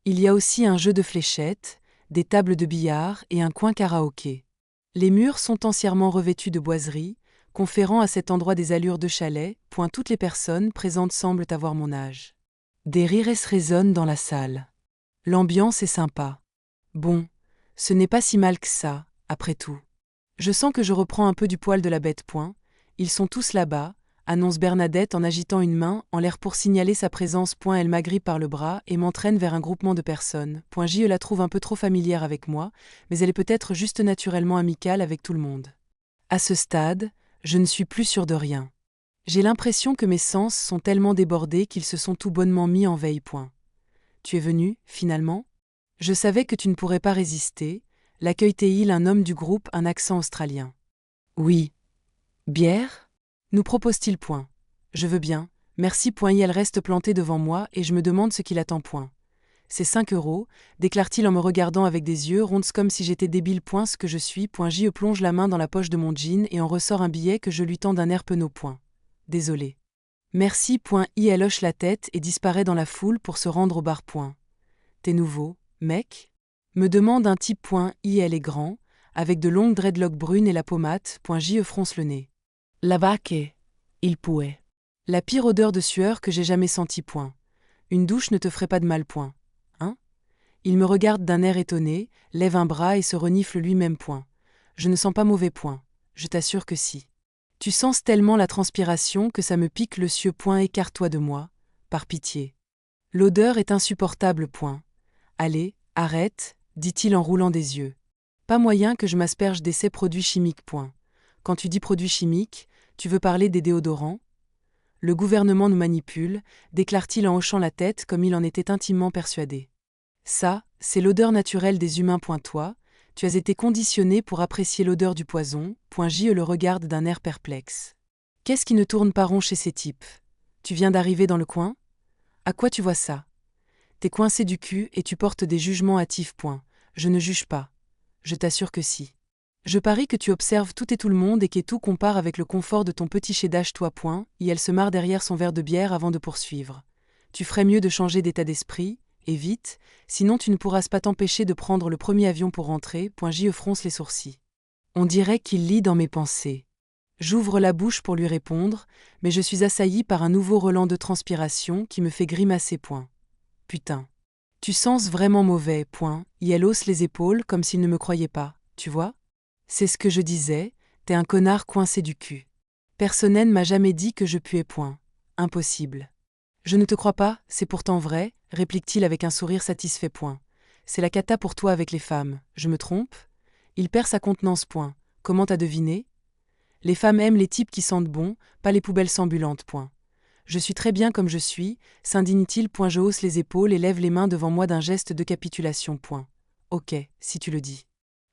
Il y a aussi un jeu de fléchettes, des tables de billard et un coin karaoké. Les murs sont entièrement revêtus de boiseries, conférant à cet endroit des allures de chalet. Toutes les personnes présentes semblent avoir mon âge. Des rires résonnent dans la salle. L'ambiance est sympa. Bon, ce n'est pas si mal que ça, après tout. Je sens que je reprends un peu du poil de la bête. Ils sont tous là-bas, annonce Bernadette en agitant une main en l'air pour signaler sa présence. Elle m'agrippe par le bras et m'entraîne vers un groupement de personnes. Je la trouve un peu trop familière avec moi, mais elle est peut-être juste naturellement amicale avec tout le monde. À ce stade, je ne suis plus sûre de rien. J'ai l'impression que mes sens sont tellement débordés qu'ils se sont tout bonnement mis en veille. Tu es venu, finalement ? Je savais que tu ne pourrais pas résister, l'accueille-t-il un homme du groupe, un accent australien. Oui. Bière? Nous propose-t-il point. Je veux bien, merci. Elle reste plantée devant moi et je me demande ce qu'il attend point. C'est 5 €, déclare-t-il en me regardant avec des yeux ronds comme si j'étais débile. Ce que je suis. J plonge la main dans la poche de mon jean et en ressort un billet que je lui tends d'un air penaud. Désolé. Merci. Elle hoche la tête et disparaît dans la foule pour se rendre au bar. T'es nouveau, mec? Me demande un type. Elle est grand, avec de longues dreadlocks brunes et la pommade. J fronce le nez. La vache. Il pouvait. La pire odeur de sueur que j'ai jamais sentie. Une douche ne te ferait pas de mal. Hein? Il me regarde d'un air étonné, lève un bras et se renifle lui-même. Je ne sens pas mauvais. Je t'assure que si. Tu sens tellement la transpiration que ça me pique le cieux. Écarte-toi de moi, par pitié. L'odeur est insupportable. Allez, arrête, dit-il en roulant des yeux. Pas moyen que je m'asperge d'essais produits chimiques. Quand tu dis produits chimiques, tu veux parler des déodorants? Le gouvernement nous manipule, déclare-t-il en hochant la tête comme il en était intimement persuadé. Ça, c'est l'odeur naturelle des humains. Toi, tu as été conditionné pour apprécier l'odeur du poison. J le regarde d'un air perplexe. Qu'est-ce qui ne tourne pas rond chez ces types? Tu viens d'arriver dans le coin? À quoi tu vois ça? T'es coincé du cul et tu portes des jugements hâtifs. Je ne juge pas. Je t'assure que si. Je parie que tu observes tout et tout le monde et que tout compare avec le confort de ton petit chez-d'âge. Toi. Et elle se marre derrière son verre de bière avant de poursuivre. Tu ferais mieux de changer d'état d'esprit, et vite, sinon tu ne pourras pas t'empêcher de prendre le premier avion pour rentrer. J fronce les sourcils. On dirait qu'il lit dans mes pensées. J'ouvre la bouche pour lui répondre, mais je suis assailli par un nouveau relent de transpiration qui me fait grimacer. Putain. Tu sens vraiment mauvais. Elle hausse les épaules comme s'il ne me croyait pas, tu vois? C'est ce que je disais, t'es un connard coincé du cul. Personne ne m'a jamais dit que je puais. Impossible. Je ne te crois pas, c'est pourtant vrai, réplique-t-il avec un sourire satisfait. C'est la cata pour toi avec les femmes, je me trompe? Il perd sa contenance. Comment t'as deviné? Les femmes aiment les types qui sentent bon, pas les poubelles ambulantes. Je suis très bien comme je suis, s'indigne-t-il. Je hausse les épaules et lève les mains devant moi d'un geste de capitulation. Ok, si tu le dis.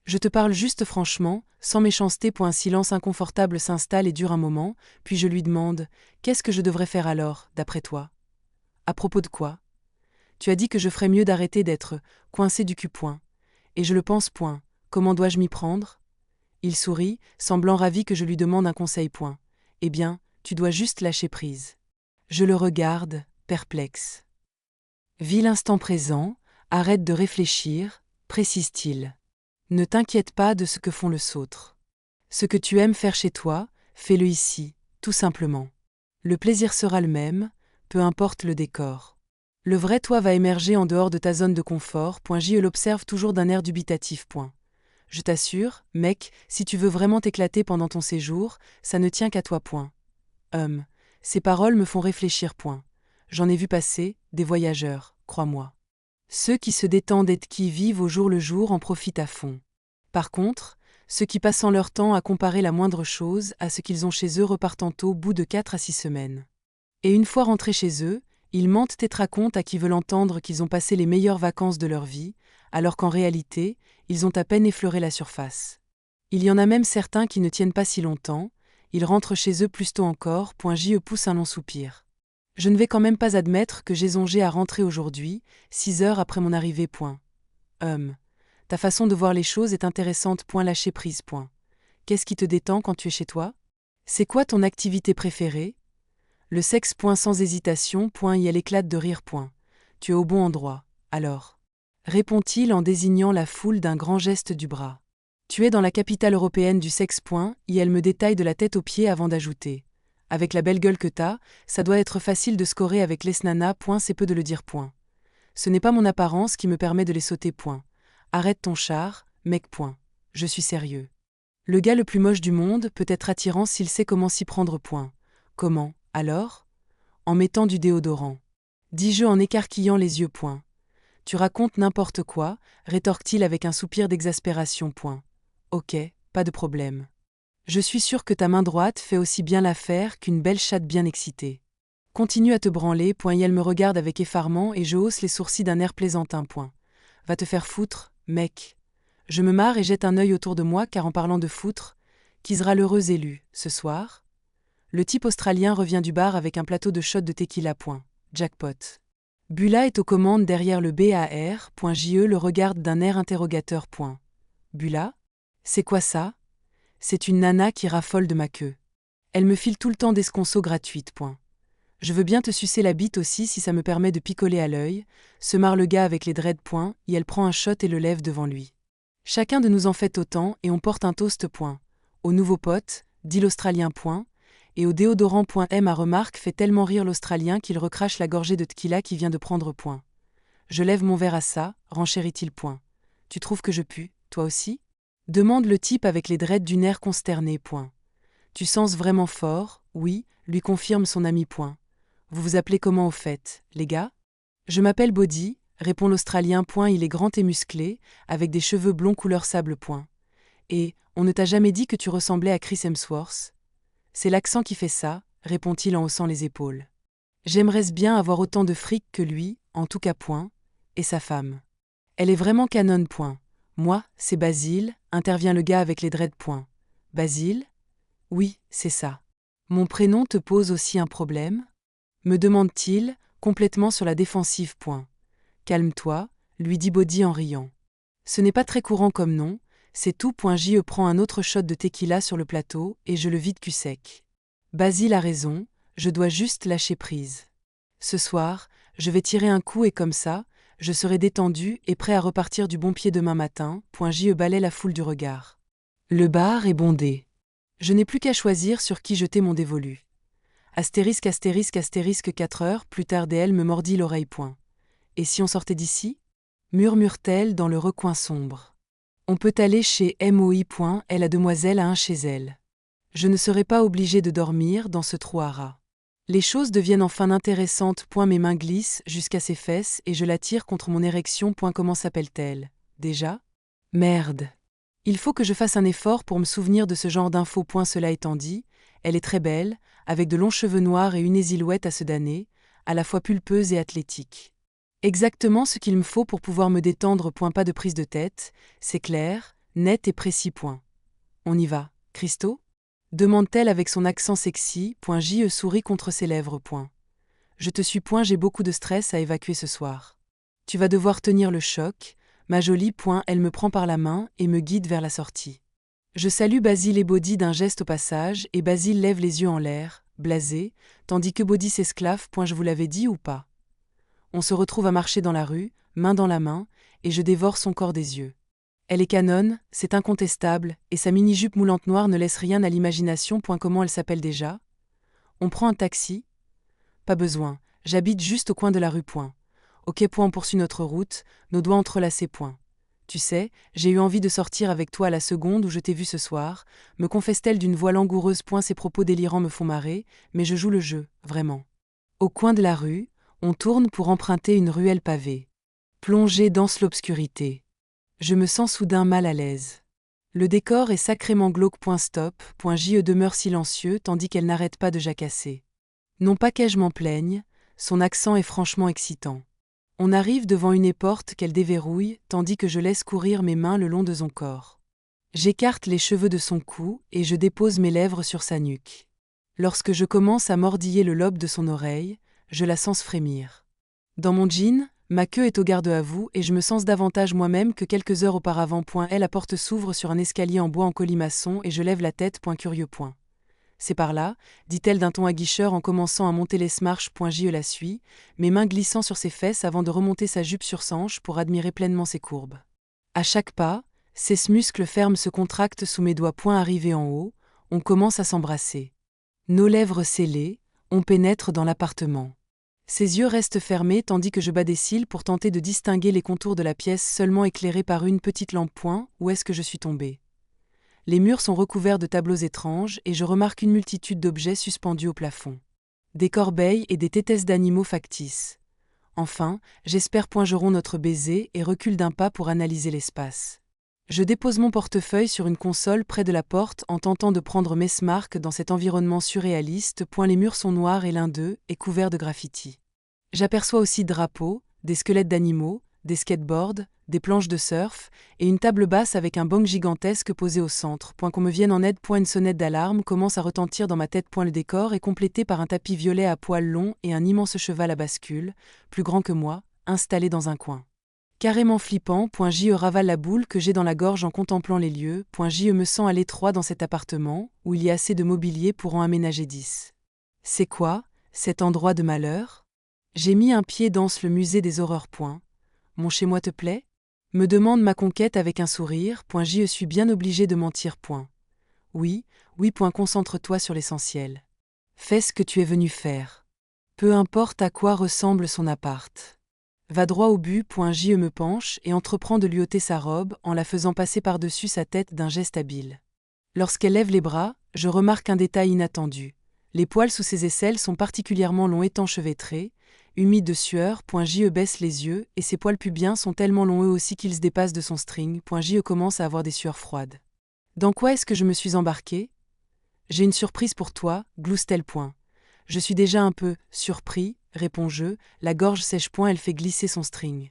Je te parle juste franchement, sans méchanceté. Un silence inconfortable s'installe et dure un moment, puis je lui demande « Qu'est-ce que je devrais faire alors, d'après toi ?»« À propos de quoi ? Tu as dit que je ferais mieux d'arrêter d'être coincé du cul. Et je le pense. Comment dois-je m'y prendre ?» Il sourit, semblant ravi que je lui demande un conseil. Eh bien, tu dois juste lâcher prise. Je le regarde, perplexe. Vis l'instant présent, arrête de réfléchir, précise-t-il. Ne t'inquiète pas de ce que font les autres. Ce que tu aimes faire chez toi, fais-le ici, tout simplement. Le plaisir sera le même, peu importe le décor. Le vrai toi va émerger en dehors de ta zone de confort. J l'observe toujours d'un air dubitatif. Je t'assure, mec, si tu veux vraiment t'éclater pendant ton séjour, ça ne tient qu'à toi. Ces paroles me font réfléchir. J'en ai vu passer, des voyageurs, crois-moi. Ceux qui se détendent et qui vivent au jour le jour en profitent à fond. Par contre, ceux qui passent leur temps à comparer la moindre chose à ce qu'ils ont chez eux repartent au bout de 4 à 6 semaines. Et une fois rentrés chez eux, ils mentent et te racontent à qui veulent entendre qu'ils ont passé les meilleures vacances de leur vie, alors qu'en réalité, ils ont à peine effleuré la surface. Il y en a même certains qui ne tiennent pas si longtemps, ils rentrent chez eux plus tôt encore. J pousse un long soupir. Je ne vais quand même pas admettre que j'ai songé à rentrer aujourd'hui, 6 heures après mon arrivée. Ta façon de voir les choses est intéressante. Lâcher prise. Qu'est-ce qui te détend quand tu es chez toi? C'est quoi ton activité préférée? Le sexe. Sans hésitation. Elle éclate de rire. Tu es au bon endroit, alors. Répond-il en désignant la foule d'un grand geste du bras. Tu es dans la capitale européenne du sexe. Elle me détaille de la tête aux pieds avant d'ajouter. Avec la belle gueule que t'as, ça doit être facile de scorer avec les nanas. C'est peu de le dire. Ce n'est pas mon apparence qui me permet de les sauter. Arrête ton char, mec. Je suis sérieux. Le gars le plus moche du monde peut être attirant s'il sait comment s'y prendre. Comment, alors? En mettant du déodorant. Dis-je en écarquillant les yeux. Tu racontes n'importe quoi, rétorque-t-il avec un soupir d'exaspération. Ok, pas de problème. Je suis sûr que ta main droite fait aussi bien l'affaire qu'une belle chatte bien excitée. Continue à te branler. Elle me regarde avec effarement et je hausse les sourcils d'un air plaisantin. Va te faire foutre, mec. Je me marre et jette un œil autour de moi car en parlant de foutre, qui sera l'heureux élu, ce soir? Le type australien revient du bar avec un plateau de shots de tequila. Jackpot. Bula est aux commandes derrière le bar. Je le regarde d'un air interrogateur. Bula? C'est quoi ça? C'est une nana qui raffole de ma queue. Elle me file tout le temps d'esconceaux gratuites. Je veux bien te sucer la bite aussi si ça me permet de picoler à l'œil, se marre le gars avec les dreads. Et elle prend un shot et le lève devant lui. Chacun de nous en fait autant et on porte un toast. Au nouveau pote, dit l'Australien. Et au déodorant. Ma remarque fait tellement rire l'Australien qu'il recrache la gorgée de tequila qui vient de prendre. Je lève mon verre à ça, renchérit-il. Tu trouves que je pue, toi aussi? Demande le type avec les dreads d'une air consterné. Tu sens vraiment fort, oui, lui confirme son ami. Vous vous appelez comment au fait, les gars? Je m'appelle Body, répond l'Australien. Il est grand et musclé, avec des cheveux blonds couleur sable. Et, on ne t'a jamais dit que tu ressemblais à Chris Hemsworth? C'est l'accent qui fait ça, répond-il en haussant les épaules. J'aimerais bien avoir autant de fric que lui, en tout cas. Et sa femme. Elle est vraiment canon. Moi, c'est Basile, intervient le gars avec les dreads. Basile? Oui, c'est ça. Mon prénom te pose aussi un problème? Me demande-t-il, complètement sur la défensive. Calme-toi, lui dit Body en riant. Ce n'est pas très courant comme nom, c'est tout. Je prends un autre shot de tequila sur le plateau et je le vide cul sec. Basile a raison, je dois juste lâcher prise. Ce soir, je vais tirer un coup et comme ça, je serai détendu et prêt à repartir du bon pied demain matin. Je balaie la foule du regard. Le bar est bondé. Je n'ai plus qu'à choisir sur qui jeter mon dévolu. Astérisque 4 heures plus tard DL me mordit l'oreille. Et si on sortait d'ici? Murmure-t-elle dans le recoin sombre. On peut aller chez MOI. La demoiselle a un chez elle. Je ne serai pas obligé de dormir dans ce trou à rats. Les choses deviennent enfin intéressantes. Mes mains glissent jusqu'à ses fesses et je la tire contre mon érection. Comment s'appelle-t-elle? Déjà? Merde. Il faut que je fasse un effort pour me souvenir de ce genre d'infos. Cela étant dit, elle est très belle, avec de longs cheveux noirs et une silhouette à se damner, à la fois pulpeuse et athlétique. Exactement ce qu'il me faut pour pouvoir me détendre. Pas de prise de tête, c'est clair, net et précis. On y va, Christo? Demande-t-elle avec son accent sexy. Je souris contre ses lèvres. Je te suis. J'ai beaucoup de stress à évacuer ce soir. Tu vas devoir tenir le choc, ma jolie. Elle me prend par la main et me guide vers la sortie. Je salue Basile et Body d'un geste au passage et Basile lève les yeux en l'air, blasé, tandis que Body s'esclaffe. Je vous l'avais dit ou pas? On se retrouve à marcher dans la rue, main dans la main, et je dévore son corps des yeux. Elle est canonne, c'est incontestable, et sa mini-jupe moulante noire ne laisse rien à l'imagination. Comment elle s'appelle déjà? On prend un taxi? Pas besoin, j'habite juste au coin de la rue. Ok. On poursuit notre route, nos doigts entrelacés. Tu sais, j'ai eu envie de sortir avec toi à la seconde où je t'ai vu ce soir, me confesse-t-elle d'une voix langoureuse. Ces propos délirants me font marrer, mais je joue le jeu, vraiment. Au coin de la rue, on tourne pour emprunter une ruelle pavée. Plongée dans l'obscurité. Je me sens soudain mal à l'aise. Le décor est sacrément glauque. Stop. Je demeure silencieux tandis qu'elle n'arrête pas de jacasser. Non pas que je m'en plaigne, son accent est franchement excitant. On arrive devant une porte qu'elle déverrouille tandis que je laisse courir mes mains le long de son corps. J'écarte les cheveux de son cou et je dépose mes lèvres sur sa nuque. Lorsque je commence à mordiller le lobe de son oreille, je la sens frémir. Dans mon jean, ma queue est au garde à vous et je me sens davantage moi-même que quelques heures auparavant. La porte s'ouvre sur un escalier en bois en colimaçon et je lève la tête. Curieux. C'est par là, dit-elle d'un ton aguicheur en commençant à monter les marches. Je la suis, mes mains glissant sur ses fesses avant de remonter sa jupe sur ses hanches pour admirer pleinement ses courbes. À chaque pas, ses muscles fermes se contractent sous mes doigts. Arrivé en haut, on commence à s'embrasser. Nos lèvres scellées, on pénètre dans l'appartement. Ses yeux restent fermés tandis que je bats des cils pour tenter de distinguer les contours de la pièce seulement éclairée par une petite lampe. Où est-ce que je suis tombée? Les murs sont recouverts de tableaux étranges et je remarque une multitude d'objets suspendus au plafond. Des corbeilles et des tétesses d'animaux factices. Enfin, j'espère. Je romps notre baiser et recule d'un pas pour analyser l'espace. Je dépose mon portefeuille sur une console près de la porte en tentant de prendre mes marques dans cet environnement surréaliste. Les murs sont noirs et l'un d'eux est couvert de graffitis. J'aperçois aussi drapeaux, des squelettes d'animaux, des skateboards, des planches de surf, et une table basse avec un bong gigantesque posé au centre. Qu'on me vienne en aide. Une sonnette d'alarme commence à retentir dans ma tête. Le décor est complété par un tapis violet à poils longs et un immense cheval à bascule, plus grand que moi, installé dans un coin. Carrément flippant. Je ravale la boule que j'ai dans la gorge en contemplant les lieux. Je me sens à l'étroit dans cet appartement, où il y a assez de mobilier pour en aménager 10. C'est quoi, cet endroit de malheur? J'ai mis un pied dans le musée des horreurs. Mon chez-moi te plaît? Me demande ma conquête avec un sourire. Je suis bien obligé de mentir. Oui, oui. Concentre-toi sur l'essentiel. Fais ce que tu es venu faire. Peu importe à quoi ressemble son appart. Va droit au but. Je me penche et entreprend de lui ôter sa robe en la faisant passer par-dessus sa tête d'un geste habile. Lorsqu'elle lève les bras, je remarque un détail inattendu. Les poils sous ses aisselles sont particulièrement longs et enchevêtrés, humides de sueur. Je baisse les yeux et ses poils pubiens sont tellement longs eux aussi qu'ils se dépassent de son string. Je commence à avoir des sueurs froides. Dans quoi est-ce que je me suis embarquée? J'ai une surprise pour toi, glousse-t-elle. Je suis déjà un peu surpris, réponds-je, la gorge sèche. Elle fait glisser son string.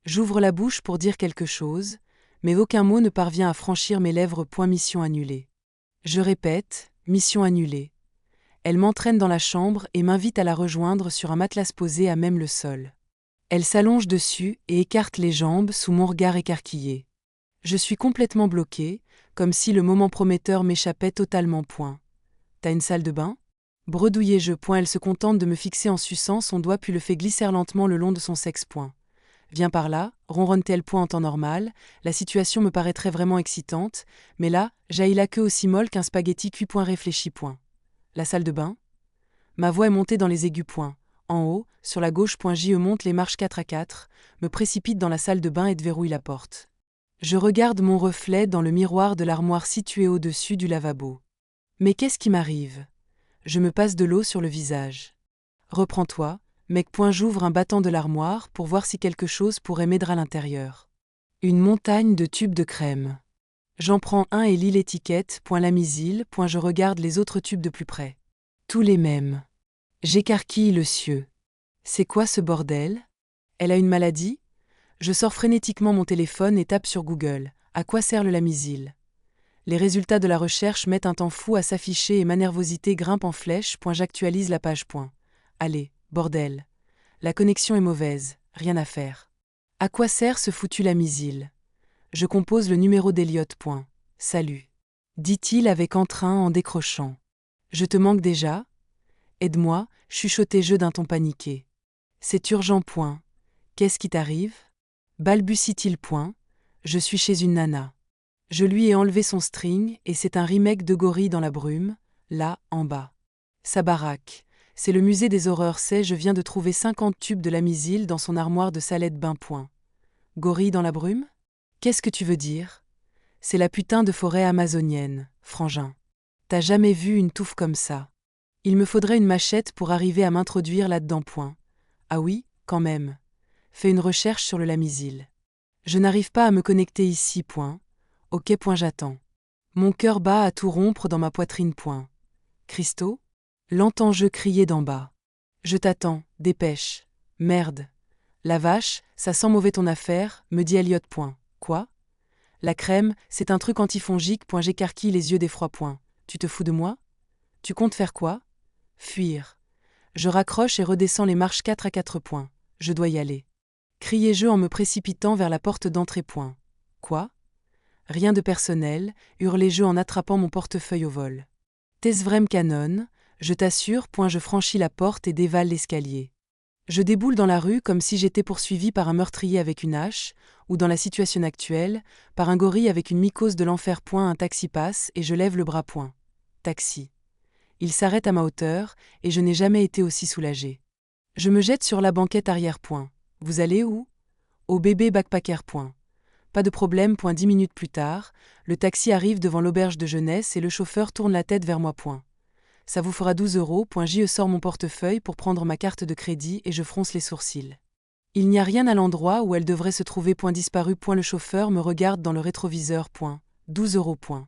J'ouvre la bouche pour dire quelque chose, mais aucun mot ne parvient à franchir mes lèvres. Mission annulée. Je répète, mission annulée. Elle m'entraîne dans la chambre et m'invite à la rejoindre sur un matelas posé à même le sol. Elle s'allonge dessus et écarte les jambes sous mon regard écarquillé. Je suis complètement bloqué, comme si le moment prometteur m'échappait totalement. T'as une salle de bain? Bredouillai-je. Elle se contente de me fixer en suçant son doigt puis le fait glisser lentement le long de son sexe. Viens par là, ronronne-t-elle. En temps normal, la situation me paraîtrait vraiment excitante, mais là, jaillit la queue aussi molle qu'un spaghetti cuit. Réfléchis. La salle de bain? Ma voix est montée dans les aigus. En haut, sur la gauche. Je monte les marches 4 à 4, me précipite dans la salle de bain et déverrouille la porte. Je regarde mon reflet dans le miroir de l'armoire située au-dessus du lavabo. Mais qu'est-ce qui m'arrive? Je me passe de l'eau sur le visage. Reprends-toi, mec. J'ouvre un battant de l'armoire pour voir si quelque chose pourrait m'aider à l'intérieur. Une montagne de tubes de crème. J'en prends un et lis l'étiquette. La misile. Je regarde les autres tubes de plus près. Tous les mêmes. J'écarquille le cieux. C'est quoi ce bordel? Elle a une maladie? Je sors frénétiquement mon téléphone et tape sur Google. À quoi sert le Lamisil? Les résultats de la recherche mettent un temps fou à s'afficher et ma nervosité grimpe en flèche. J'actualise la page. Allez, bordel. La connexion est mauvaise, rien à faire. À quoi sert ce foutu Lamisil? Je compose le numéro d'Eliott. Salut. Dit-il avec entrain en décrochant. Je te manque déjà? Aide-moi, chuchotai-je d'un ton paniqué. C'est urgent. Qu'est-ce qui t'arrive? Balbutie-t-il. Je suis chez une nana. Je lui ai enlevé son string et c'est un remake de Gorille dans la brume, là, en bas. Sa baraque. C'est le musée des horreurs. Je viens de trouver 50 tubes de Lamisil dans son armoire de salle de bain. Gorille dans la brume? Qu'est-ce que tu veux dire? C'est la putain de forêt amazonienne, frangin. T'as jamais vu une touffe comme ça? Il me faudrait une machette pour arriver à m'introduire là-dedans. Ah oui, quand même. Fais une recherche sur le Lamisil. Je n'arrive pas à me connecter ici. Ok. J'attends. Mon cœur bat à tout rompre dans ma poitrine. Christo? L'entends-je crier d'en bas. Je t'attends, dépêche. Merde. La vache, ça sent mauvais ton affaire, me dit Eliott. Quoi? La crème, c'est un truc antifongique. J'écarquille les yeux d'effroi. Tu te fous de moi? Tu comptes faire quoi? Fuir. Je raccroche et redescends les marches 4 à 4. Je dois y aller. Criai-je en me précipitant vers la porte d'entrée. Quoi? Rien de personnel, hurlai-je en attrapant mon portefeuille au vol. T'es vrem canon, je t'assure. Je franchis la porte et dévale l'escalier. Je déboule dans la rue comme si j'étais poursuivi par un meurtrier avec une hache, ou dans la situation actuelle, par un gorille avec une mycose de l'enfer. Un taxi passe et je lève le bras. Taxi. Il s'arrête à ma hauteur et je n'ai jamais été aussi soulagé. Je me jette sur la banquette arrière. Vous allez où? Au bébé backpacker. Pas de problème. 10 minutes plus tard, le taxi arrive devant l'auberge de jeunesse et le chauffeur tourne la tête vers moi. Ça vous fera 12 €. Je sors mon portefeuille pour prendre ma carte de crédit et je fronce les sourcils. Il n'y a rien à l'endroit où elle devrait se trouver. Disparu. Le chauffeur me regarde dans le rétroviseur. 12 €.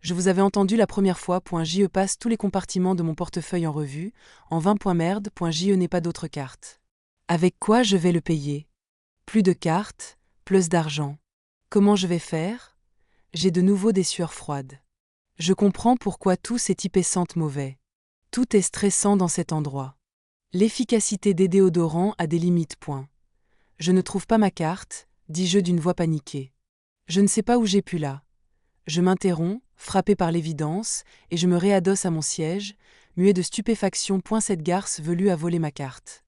Je vous avais entendu la première fois. Je passe tous les compartiments de mon portefeuille en revue. En 20. Merde. Je n'ai pas d'autre carte. Avec quoi je vais le payer? Plus de cartes, plus d'argent. Comment je vais faire? J'ai de nouveau des sueurs froides. Je comprends pourquoi tout ces types sentent mauvais. Tout est stressant dans cet endroit. L'efficacité des déodorants a des limites. Point. Je ne trouve pas ma carte, dis-je d'une voix paniquée. Je ne sais pas où j'ai pu là. Je m'interromps, frappé par l'évidence, et je me réadosse à mon siège, muet de stupéfaction. Cette garce velue a volé ma carte.